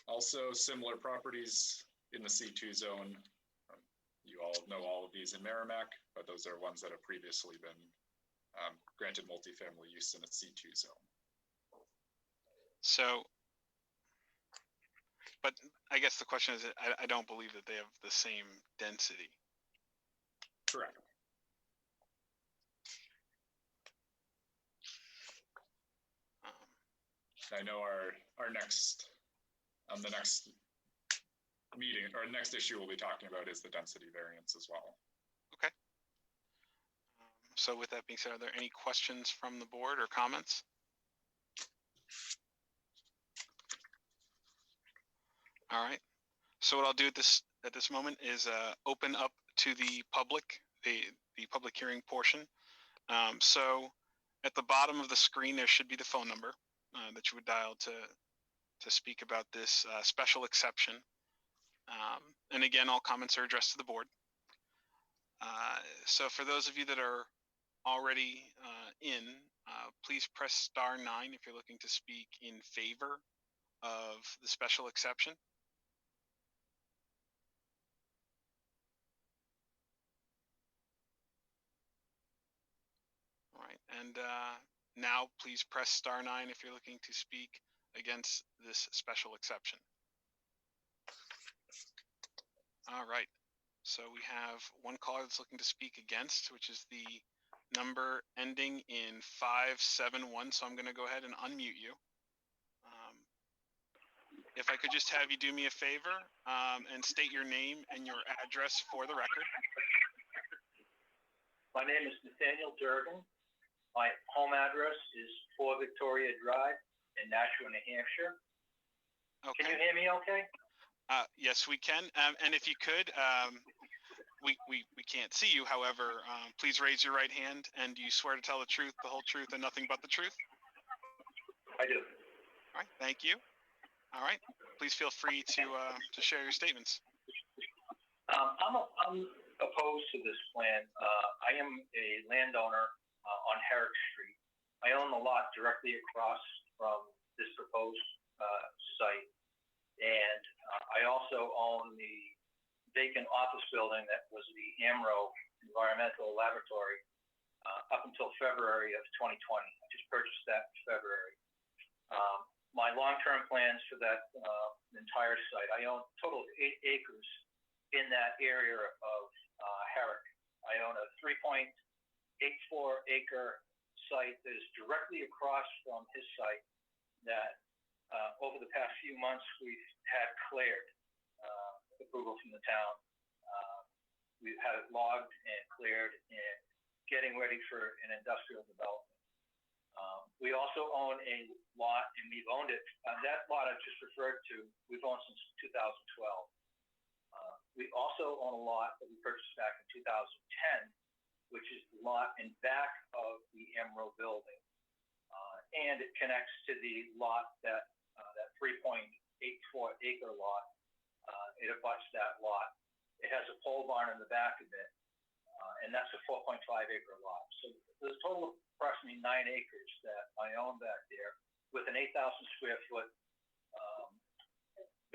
Also, similar properties in the C2 zone. You all know all of these in Merrimack, but those are ones that have previously been granted multifamily use in a C2 zone. So, but I guess the question is, I don't believe that they have the same density. Correct. I know our next, the next meeting or next issue we'll be talking about is the density variance as well. Okay. So with that being said, are there any questions from the board or comments? All right. So what I'll do at this moment is open up to the public, the public hearing portion. So at the bottom of the screen, there should be the phone number that you would dial to speak about this special exception. And again, all comments are addressed to the board. So for those of you that are already please press *9 if you're looking to speak in favor of the special exception. All right, and now please press *9 if you're looking to speak against this special exception. All right, so we have one caller that's looking to speak against, which is the number ending in 571. So I'm going to go ahead and unmute you. If I could just have you do me a favor and state your name and your address for the record. My name is Nathaniel Durgan. My home address is 4 Victoria Drive in Nashua, New Hampshire. Okay. Can you hear me okay? Yes, we can. And if you could, we can't see you. However, please raise your right hand. And do you swear to tell the truth, the whole truth, and nothing but the truth? I do. All right. Thank you. All right. Please feel free to share your statements. I'm opposed to this plan. I am a landowner on Herrick Street. I own the lot directly across from this proposed site. And I also own the vacant office building that was the AMRO Environmental Laboratory up until February of 2020. I just purchased that in February. My long-term plans for that entire site, I own a total of 8 acres in that area of Herrick. I own a 3.84 acre site that is directly across from his site that over the past few months we've had cleared approval from the town. We've had it logged and cleared and getting ready for an industrial development. We also own a lot, and we've owned it. That lot I just referred to, we've owned since 2012. We also own a lot that we purchased back in 2010, which is the lot in back of the AMRO building. And it connects to the lot that 3.84 acre lot. It abuts that lot. It has a pole barn in the back of it, and that's a 4.5 acre lot. So there's a total of approximately 9 acres that I own back there with an 8,000 square foot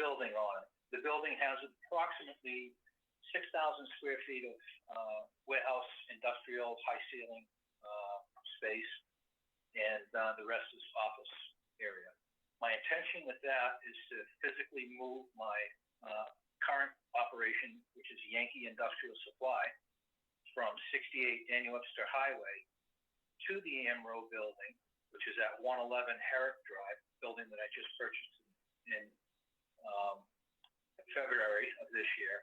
building on it. The building has approximately 6,000 square feet of warehouse, industrial, high ceiling space, and the rest is office area. My intention with that is to physically move my current operation, which is Yankee Industrial Supply, from 68 Daniel Webster Highway to the AMRO building, which is at 111 Herrick Drive, building that I just purchased in February of this year.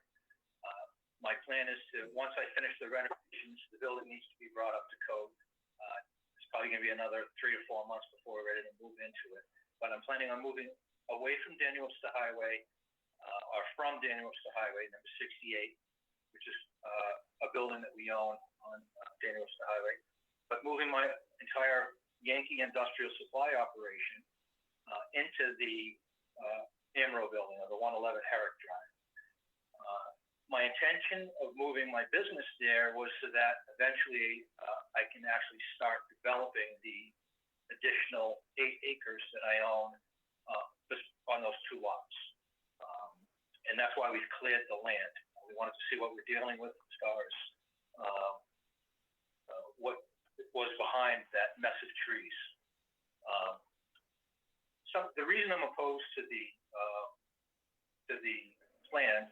My plan is to, once I finish the renovations, the building needs to be brought up to code. It's probably going to be another 3 to 4 months before we're ready to move into it. But I'm planning on moving away from Daniel Webster Highway, or from Daniel Webster Highway, number 68, which is a building that we own on Daniel Webster Highway, but moving my entire Yankee Industrial Supply operation into the AMRO building, or the 111 Herrick Drive. My intention of moving my business there was so that eventually I can actually start developing the additional 8 acres that I own just on those 2 lots. And that's why we've cleared the land. We wanted to see what we're dealing with as far as what was behind that mess of trees. So the reason I'm opposed to the plan,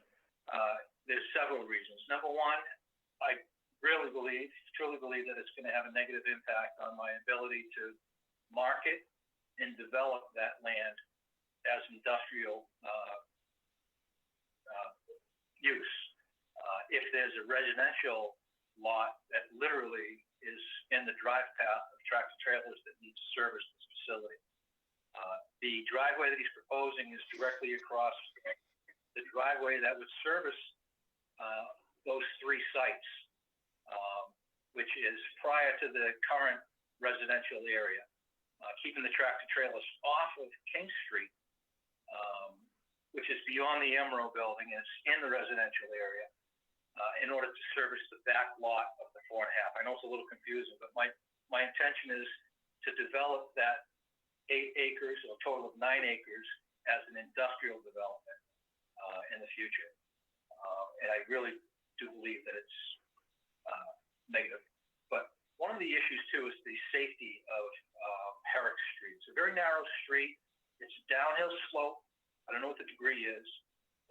there's several reasons. Number one, I truly believe that it's going to have a negative impact on my ability to market and develop that land as industrial use. If there's a residential lot that literally is in the drive path of tractor trailers that need to service this facility. The driveway that he's proposing is directly across the driveway that would service those three sites, which is prior to the current residential area, keeping the tractor trailers off of King Street, which is beyond the Emerald building and it's in the residential area, in order to service the back lot of the 4.5. I know it's a little confusing, but my intention is to develop that 8 acres, or a total of 9 acres, as an industrial development in the future. And I really do believe that it's negative. But one of the issues too is the safety of Herrick Street. It's a very narrow street. It's a downhill slope. I don't know what the degree is,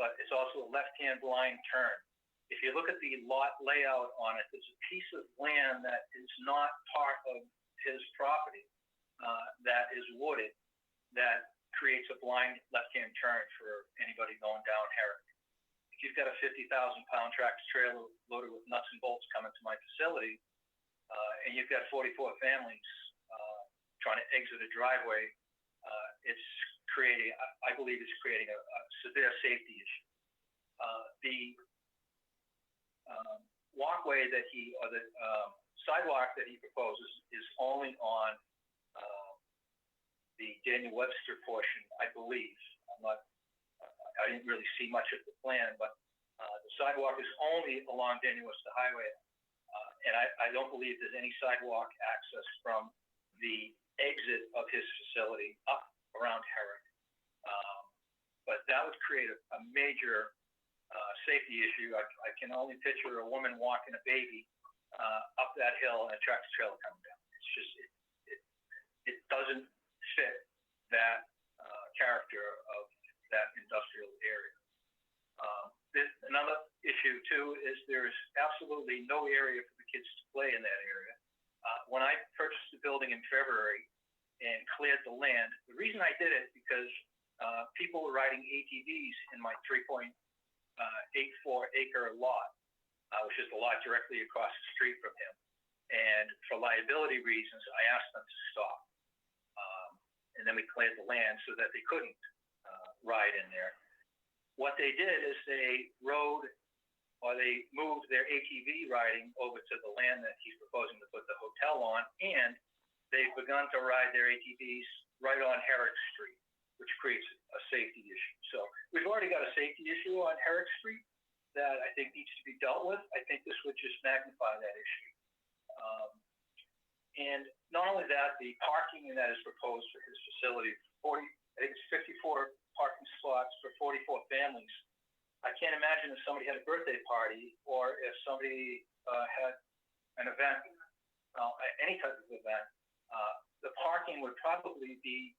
but it's also a left-hand blind turn. If you look at the lot layout on it, there's a piece of land that is not part of his property that is wooded that creates a blind left-hand turn for anybody going down Herrick. If you've got a 50,000-pound tractor trailer loaded with nuts and bolts coming to my facility, and you've got 44 families trying to exit a driveway, it's creating, I believe it's creating a severe safety issue. The walkway that or the sidewalk that he proposes is only on the Daniel Webster portion, I believe. I didn't really see much of the plan, but the sidewalk is only along Daniel Webster Highway, and I don't believe there's any sidewalk access from the exit of his facility up around Herrick. But that would create a major safety issue. I can only picture a woman walking a baby up that hill and a tractor trailer coming down. It's just it doesn't fit that character of that industrial area. Another issue too is there's absolutely no area for the kids to play in that area. When I purchased the building in February and cleared the land, the reason I did it because people were riding ATVs in my 3.84 acre lot, which is the lot directly across the street from him. And for liability reasons, I asked them to stop. And then we cleared the land so that they couldn't ride in there. What they did is they moved their ATV riding over to the land that he's proposing to put the hotel on, and they've begun to ride their ATVs right on Herrick Street, which creates a safety issue. So we've already got a safety issue on Herrick Street that I think needs to be dealt with. I think this would just magnify that issue. And not only that, the parking that is proposed for his facility, I think it's 54 parking slots for 44 families. I can't imagine if somebody had a birthday party or if somebody had an event, any type of event, the parking would probably be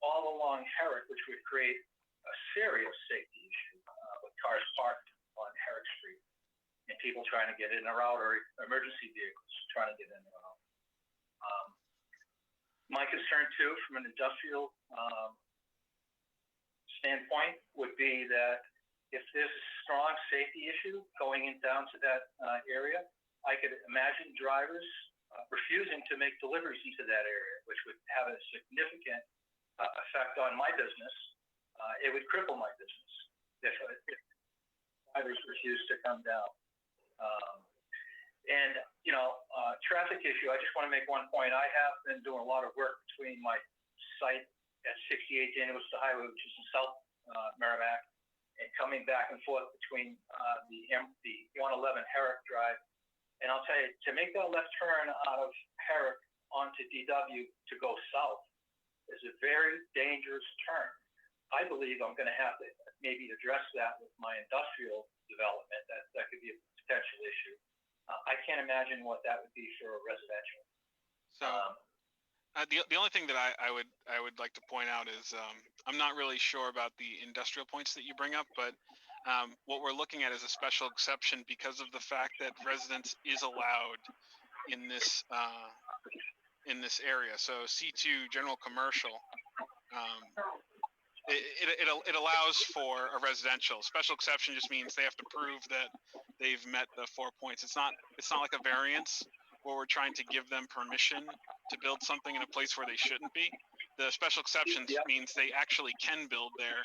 all along Herrick, which would create a serious safety issue with cars parked on Herrick Street and people trying to get in or out, or emergency vehicles trying to get in or out. My concern too, from an industrial standpoint, would be that if there's a strong safety issue going down to that area, I could imagine drivers refusing to make deliveries into that area, which would have a significant effect on my business. It would cripple my business if drivers refuse to come down. And, traffic issue, I just want to make one point. I have been doing a lot of work between my site at 68 Daniel Webster Highway, which is in South Merrimack, and coming back and forth between the 111 Herrick Drive. And I'll tell you, to make that left turn out of Herrick onto DW to go south is a very dangerous turn. I believe I'm going to have to maybe address that with my industrial development. That could be a potential issue. I can't imagine what that would be for a residential. So the only thing that I would like to point out is I'm not really sure about the industrial points that you bring up, but what we're looking at is a special exception because of the fact that residence is allowed in this area. So C2 general commercial it allows for a residential. Special exception just means they have to prove that they've met the 4 points. It's not like a variance where we're trying to give them permission to build something in a place where they shouldn't be. The special exceptions means they actually can build there.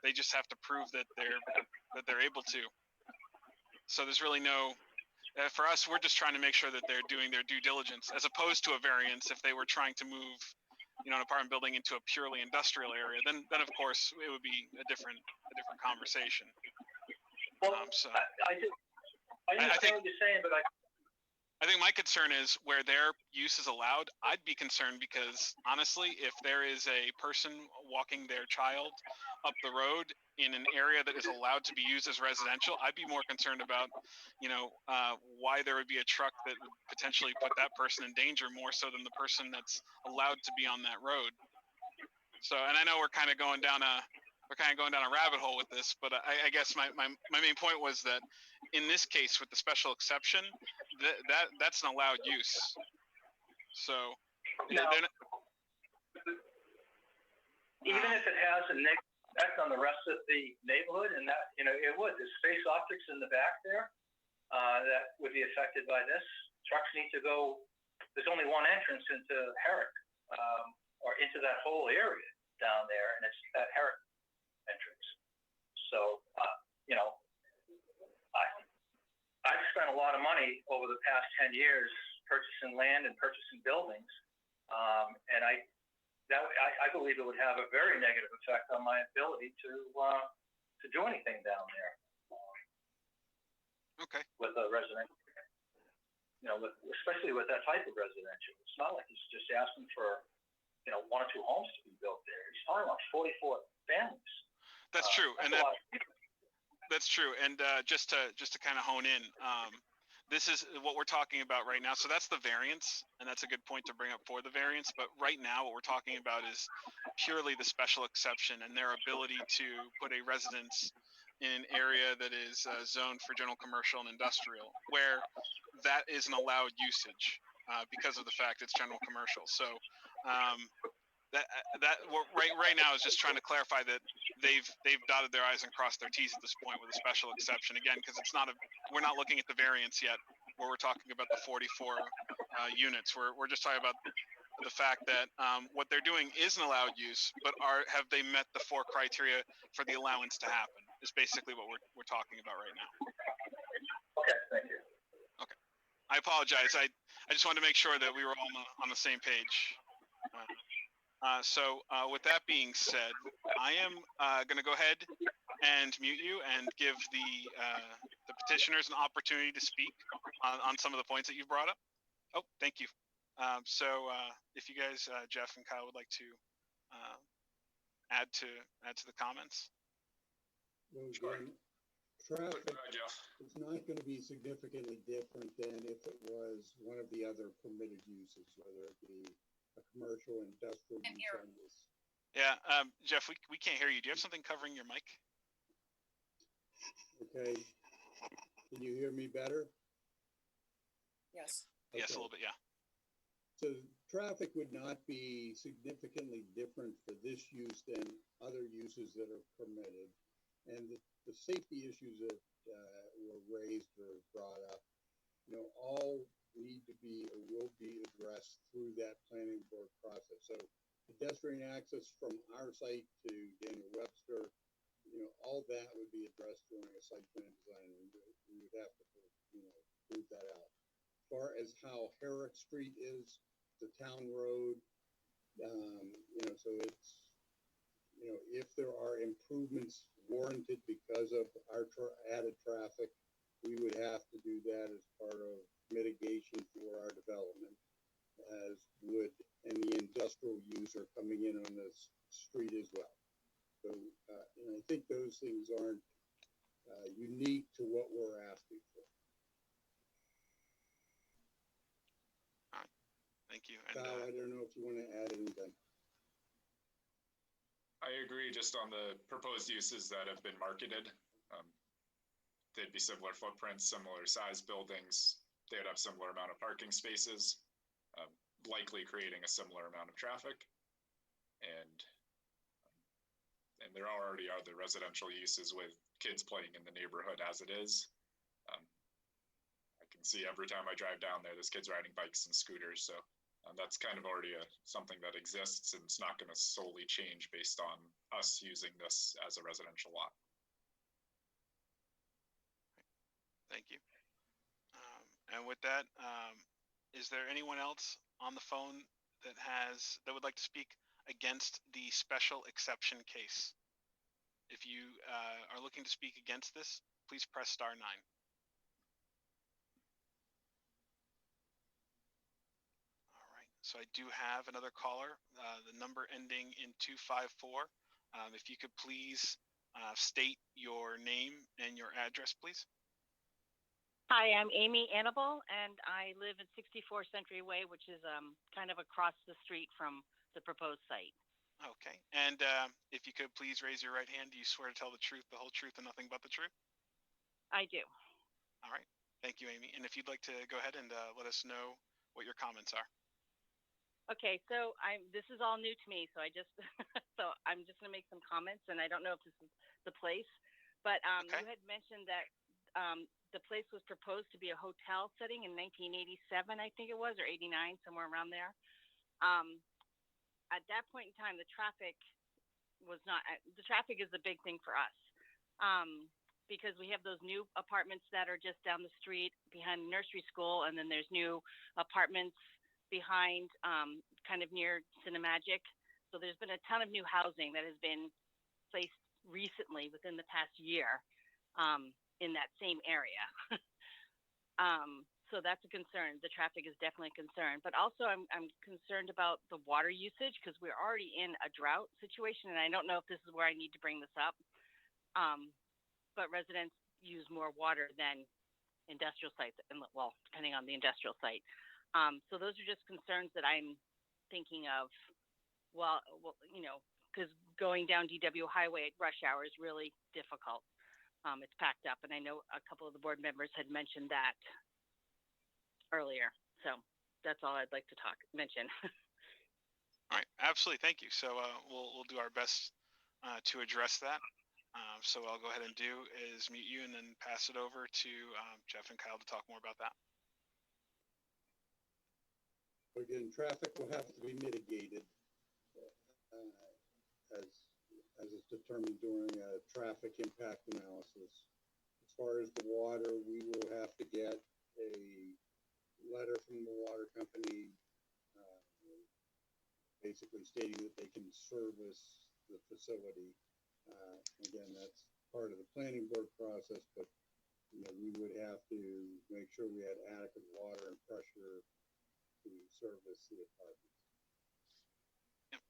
They just have to prove that they're able to. So there's really no. For us, we're just trying to make sure that they're doing their due diligence, as opposed to a variance. If they were trying to move, an apartment building into a purely industrial area, then of course it would be a different conversation. Well, I understand what you're saying, but I think my concern is where their use is allowed. I'd be concerned because honestly, if there is a person walking their child up the road in an area that is allowed to be used as residential, I'd be more concerned about, why there would be a truck that would potentially put that person in danger more so than the person that's allowed to be on that road. So, and I know we're kind of going down a rabbit hole with this, but I guess my main point was that in this case with the special exception, that's an allowed use. So, even if it has a negative effect on the rest of the neighborhood, and that it would. There's space optics in the back there that would be affected by this. Trucks need to go. There's only one entrance into Herrick, or into that whole area down there, and it's that Herrick entrance. So, I've spent a lot of money over the past 10 years purchasing land and purchasing buildings, and I believe it would have a very negative effect on my ability to do anything down there. Okay. With a residential, especially with that type of residential, it's not like he's just asking for, 1 or 2 homes to be built there. He's talking about 44 families. That's true, that's true. And just to kind of hone in, this is what we're talking about right now. So that's the variance, and that's a good point to bring up for the variance. But right now, what we're talking about is purely the special exception and their ability to put a residence in an area that is zoned for general commercial and industrial, where that is an allowed usage because of the fact it's general commercial. So that right now is just trying to clarify that they've dotted their I's and crossed their T's at this point with a special exception, again, because we're not looking at the variance yet where we're talking about the 44 units. We're just talking about the fact that what they're doing is an allowed use, but have they met the 4 criteria for the allowance to happen is basically what we're talking about right now. Okay, thank you. Okay, I apologize. I just wanted to make sure that we were all on the same page. So with that being said, I am going to go ahead and mute you and give the petitioners an opportunity to speak on some of the points that you've brought up. Oh, thank you. So if you guys, Jeff and Kyle, would like to add to the comments. Well, again, traffic is not going to be significantly different than if it was one of the other permitted uses, whether it be a commercial, industrial use on this. Yeah, Jeff, we can't hear you. Do you have something covering your mic? Okay. Can you hear me better? Yes. Okay. Yes, a little bit, yeah. So traffic would not be significantly different for this use than other uses that are permitted. And the safety issues that were raised or brought up, all need to be or will be addressed through that planning board process. So pedestrian access from our site to Daniel Webster, all that would be addressed during a site plan design. We would have to, prove that out. As far as how Herrick Street is, the town road, so it's, if there are improvements warranted because of our added traffic, we would have to do that as part of mitigation for our development, as would any industrial user coming in on this street as well. So, I think those things aren't unique to what we're asking for. Thank you. And, Kyle, I don't know if you want to add anything. I agree just on the proposed uses that have been marketed. They'd be similar footprints, similar size buildings. They would have similar amount of parking spaces, likely creating a similar amount of traffic. And and there already are the residential uses with kids playing in the neighborhood as it is. I can see every time I drive down there, there's kids riding bikes and scooters. So that's kind of already something that exists, and it's not going to solely change based on us using this as a residential lot. Thank you. And with that, is there anyone else on the phone that would like to speak against the special exception case? If you are looking to speak against this, please press *9. All right, so I do have another caller, the number ending in 254. If you could please state your name and your address, please. Hi, I'm Amy Annable, and I live at 64 Century Way, which is kind of across the street from the proposed site. Okay, and if you could please raise your right hand. Do you swear to tell the truth, the whole truth, and nothing but the truth? I do. All right, thank you, Amy. And if you'd like to go ahead and let us know what your comments are. Okay, so this is all new to me, so so I'm just going to make some comments, and I don't know if this is the place, but okay. You had mentioned that the place was proposed to be a hotel setting in 1987, I think it was, or 89, somewhere around there. At that point in time, the traffic is the big thing for us, because we have those new apartments that are just down the street behind the nursery school, and then there's new apartments behind kind of near Cinemagic. So there's been a ton of new housing that has been placed recently within the past year in that same area. So that's a concern. The traffic is definitely a concern, but also I'm concerned about the water usage, because we're already in a drought situation, and I don't know if this is where I need to bring this up. But residents use more water than industrial sites, and well, depending on the industrial site. So those are just concerns that I'm thinking of. Well, because going down DW Highway at rush hour is really difficult. It's packed up, and I know a couple of the board members had mentioned that earlier. So that's all I'd like to mention. All right, absolutely, thank you. So we'll do our best to address that. So I'll go ahead and do is mute you and then pass it over to Jeff and Kyle to talk more about that. Again, traffic will have to be mitigated as is determined during a traffic impact analysis. As far as the water, we will have to get a letter from the water company basically stating that they can service the facility. Again, that's part of the planning board process, but we would have to make sure we had adequate water and pressure to service the apartments. Yep.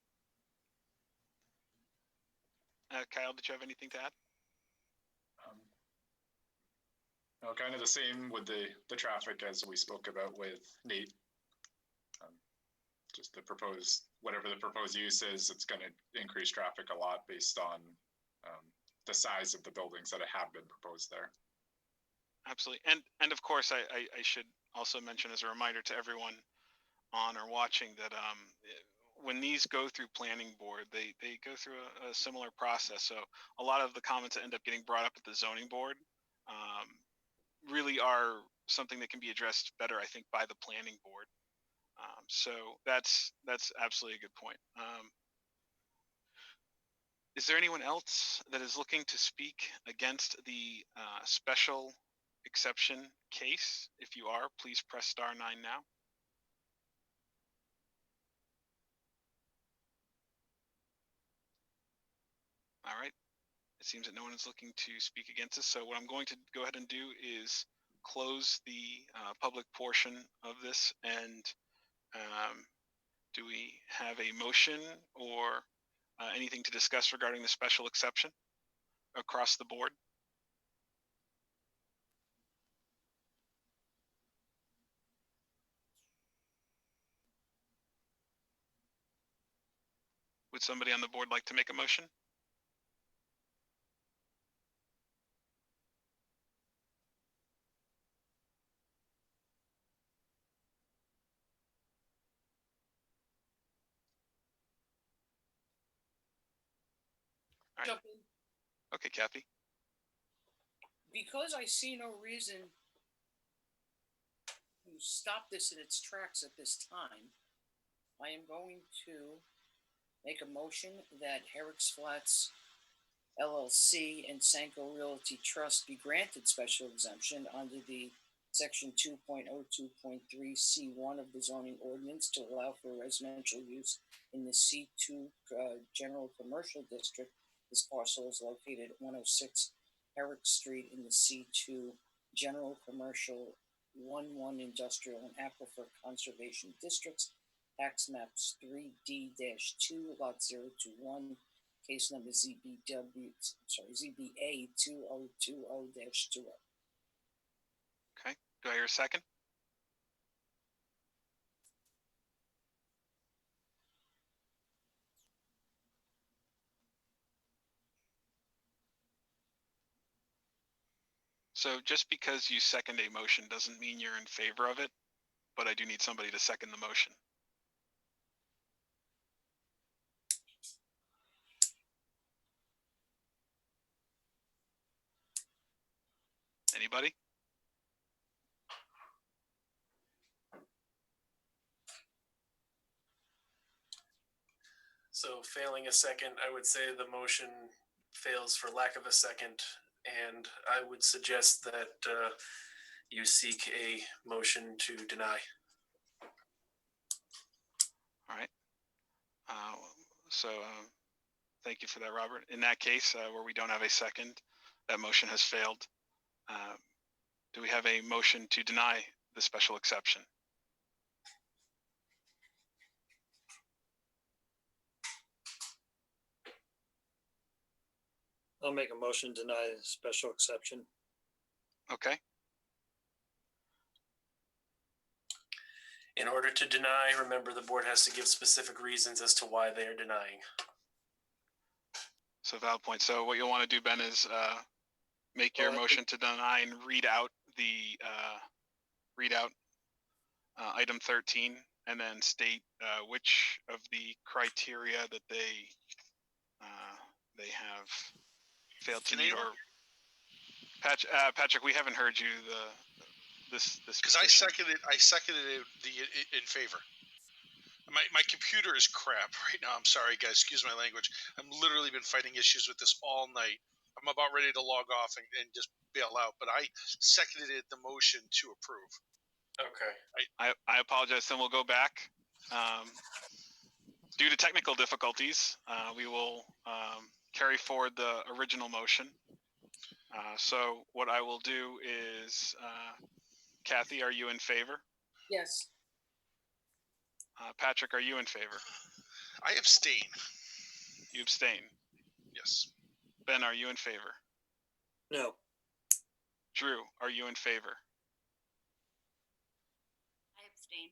Kyle, did you have anything to add? No, kind of the same with the traffic as we spoke about with Nate. Just whatever the proposed use is, it's going to increase traffic a lot based on the size of the buildings that have been proposed there. Absolutely. And of course, I should also mention as a reminder to everyone on or watching that when these go through planning board, they go through a similar process. So a lot of the comments that end up getting brought up at the zoning board really are something that can be addressed better, I think, by the planning board. So that's absolutely a good point. Is there anyone else that is looking to speak against the special exception case? If you are, please press *9 now. All right. It seems that no one is looking to speak against this. So what I'm going to go ahead and do is close the public portion of this. And do we have a motion or anything to discuss regarding the special exception across the board? Would somebody on the board like to make a motion? All right. jump in? Okay, Kathy. Because I see no reason to stop this in its tracks at this time, I am going to make a motion that Herrick's Flats LLC and Sanko Realty Trust be granted special exemption under the Section 2.02.3C1 of the zoning ordinance to allow for residential use in the C2 General Commercial District. This parcel is located at 106 Herrick Street in the C2 General Commercial 1 Industrial and Aquifer Conservation Districts, tax maps 3D-2, lot 021, case number ZBA 2020-20. Okay. Do I hear a second? So just because you second a motion doesn't mean you're in favor of it, but I do need somebody to second the motion. Anybody? So failing a second, I would say the motion fails for lack of a second, and I would suggest that you seek a motion to deny. All right. Thank you for that, Robert. In that case, where we don't have a second, that motion has failed. Do we have a motion to deny the special exception? I'll make a motion to deny the special exception. Okay. In order to deny, remember the board has to give specific reasons as to why they are denying. So valid point. So what you'll want to do, Ben, is make your motion to deny and read out the item 13, and then state which of the criteria that they have failed to meet. Or Patrick, we haven't heard you this because I seconded it in favor. My computer is crap right now. I'm sorry, guys. Excuse my language. I've literally been fighting issues with this all night. I'm about ready to log off and just bail out, but I seconded the motion to approve. Okay. I apologize. Then we'll go back. Due to technical difficulties, we will carry forward the original motion. So what I will do is, Kathy, are you in favor? Yes. Patrick, are you in favor? I abstain. You abstain? Yes. Ben, are you in favor? No. Drew, are you in favor? I abstain.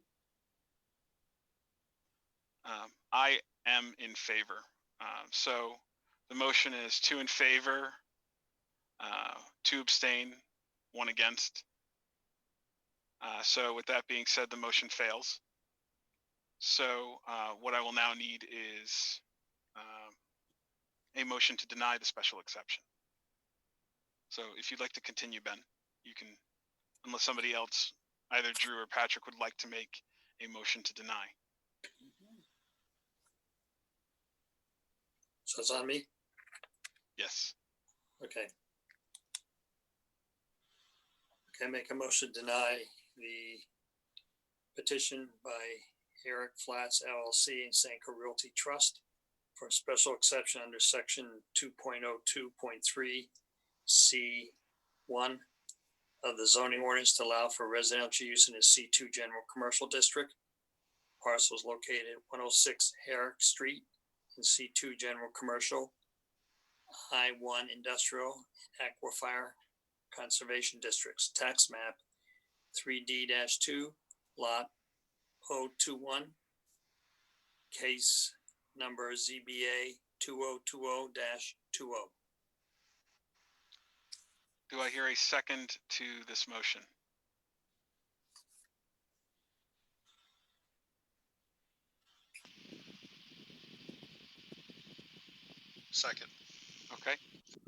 I am in favor. So the motion is 2 in favor, 2 abstain, 1 against. So with that being said, the motion fails. So what I will now need is a motion to deny the special exception. So if you'd like to continue, Ben, you can, unless somebody else, either Drew or Patrick, would like to make a motion to deny. So it's on me? Yes. Okay. Okay, make a motion to deny the petition by Herrick Flats LLC and Sanko Realty Trust for a special exception under section 2.02.3 C1 of the zoning ordinance to allow for residential use in a C2 General Commercial District. Parcel is located at 106 Herrick Street in C2 General Commercial, I1 Industrial, Aquifer Conservation Districts, tax map 3D-2, lot 021, case number ZBA 2020-20. Do I hear a second to this motion? Second. Okay.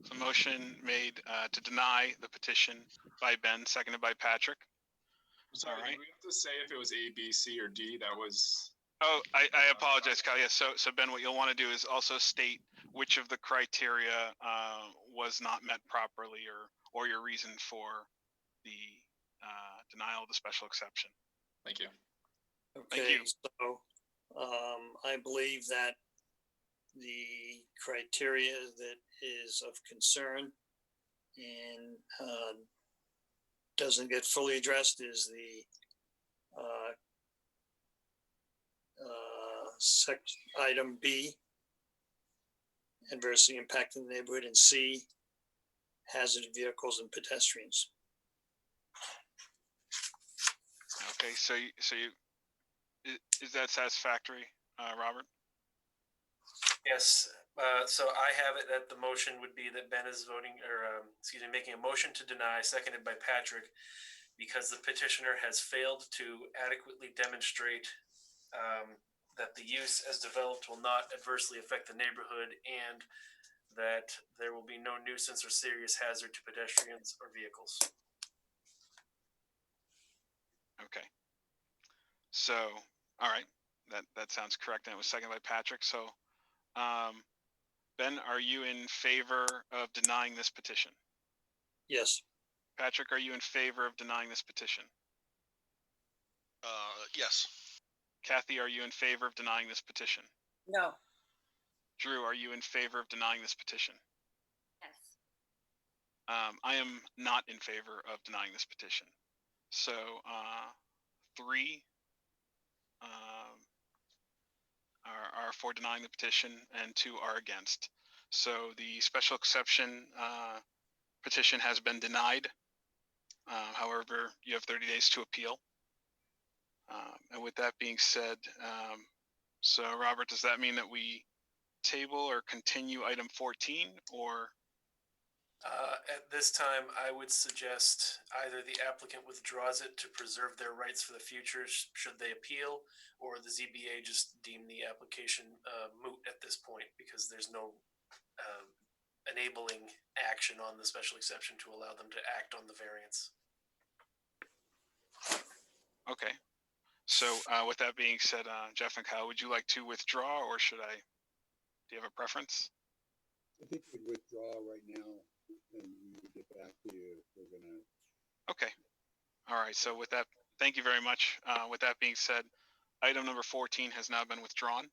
So motion made to deny the petition by Ben, seconded by Patrick. Sorry, All right. did we have to say if it was A, B, C, or D? That was. Oh, I apologize, Kyle. Yes. So Ben, what you'll want to do is also state which of the criteria was not met properly, or your reason for the denial of the special exception. Thank you. Okay, Thank you. so I believe that the criteria that is of concern and doesn't get fully addressed is the item B, adversely impacting the neighborhood, and C, hazard vehicles and pedestrians. Okay. So is that satisfactory, Robert? Yes. So I have it that the motion would be that Ben is voting, or making a motion to deny, seconded by Patrick, because the petitioner has failed to adequately demonstrate that the use as developed will not adversely affect the neighborhood, and that there will be no nuisance or serious hazard to pedestrians or vehicles. Okay. So, all right, that sounds correct, and it was seconded by Patrick. So, Ben, are you in favor of denying this petition? Yes. Patrick, are you in favor of denying this petition? Yes. Kathy, are you in favor of denying this petition? No. Drew, are you in favor of denying this petition? Yes. I am not in favor of denying this petition. So, 3 are for denying the petition, and 2 are against. So the special exception petition has been denied. However, you have 30 days to appeal. And with that being said, so Robert, does that mean that we table or continue item 14, or? At this time, I would suggest either the applicant withdraws it to preserve their rights for the future should they appeal, or the ZBA just deem the application moot at this point, because there's no enabling action on the special exception to allow them to act on the variance. Okay. So with that being said, Jeff and Kyle, would you like to withdraw, or should I? Do you have a preference? I think we'd withdraw right now, and we would get back to you if we're gonna. Okay. All right. So with that, thank you very much. With that being said, item number 14 has now been withdrawn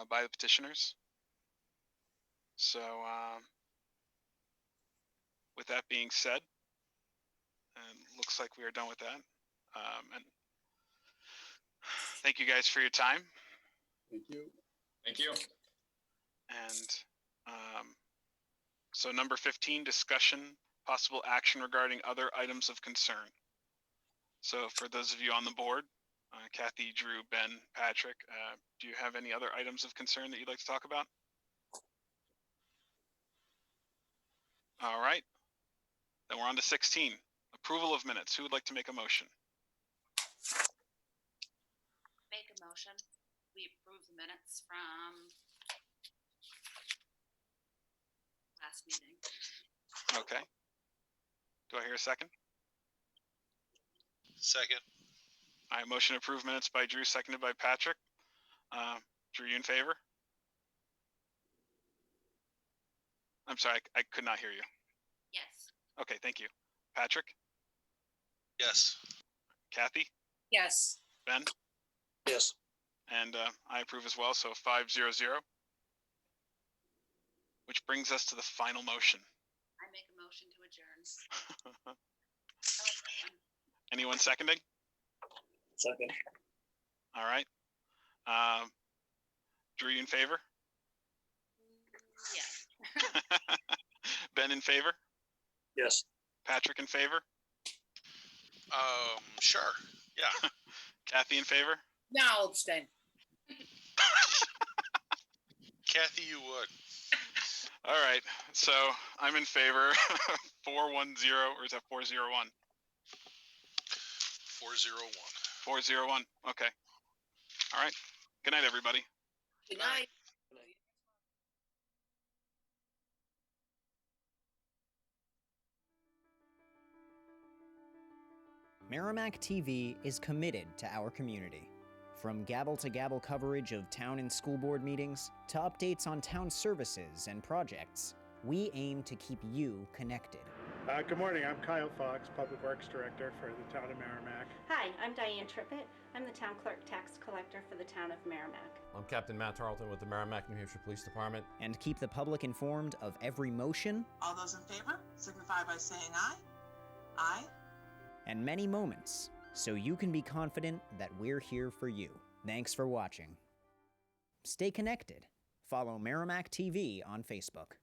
by the petitioners. So with that being said, and looks like we are done with that. And thank you guys for your time. Thank you. Thank you. And so number 15, discussion, possible action regarding other items of concern. So for those of you on the board, Kathy, Drew, Ben, Patrick, do you have any other items of concern that you'd like to talk about? All right. Then we're on to 16, approval of minutes. Who would like to make a motion? Make a motion. We approve the minutes from last meeting. Okay. Do I hear a second? Second. All right, motion to approve minutes by Drew, seconded by Patrick. Drew, you in favor? I'm sorry, I could not hear you. Yes. Okay, thank you. Patrick? Yes. Kathy? Yes. Ben? Yes. And I approve as well, so 5-0-0. Which brings us to the final motion. I make a motion to adjourn. Anyone seconding? Second. All right. Drew, you in favor? Yes. Ben in favor? Yes. Patrick in favor? Sure. Yeah. Kathy in favor? No, I'll abstain. Kathy, you would. All right. So I'm in favor. 4-1-0, or is that 4-0-1? 4-0-1. 4-0-1. Okay. All right. Good night, everybody. Good night. Merrimack TV is committed to our community. From gavel-to-gavel coverage of town and school board meetings to updates on town services and projects, we aim to keep you connected. Good morning, I'm Kyle Fox, Public Works Director for the town of Merrimack. Hi, I'm Diane Trippett. I'm the town clerk tax collector for the town of Merrimack. I'm Captain Matt Tarleton with the Merrimack, New Hampshire Police Department. And keep the public informed of every motion. All those in favor signify by saying aye. Aye. And many moments, so you can be confident that we're here for you. Thanks for watching. Stay connected. Follow Merrimack TV on Facebook.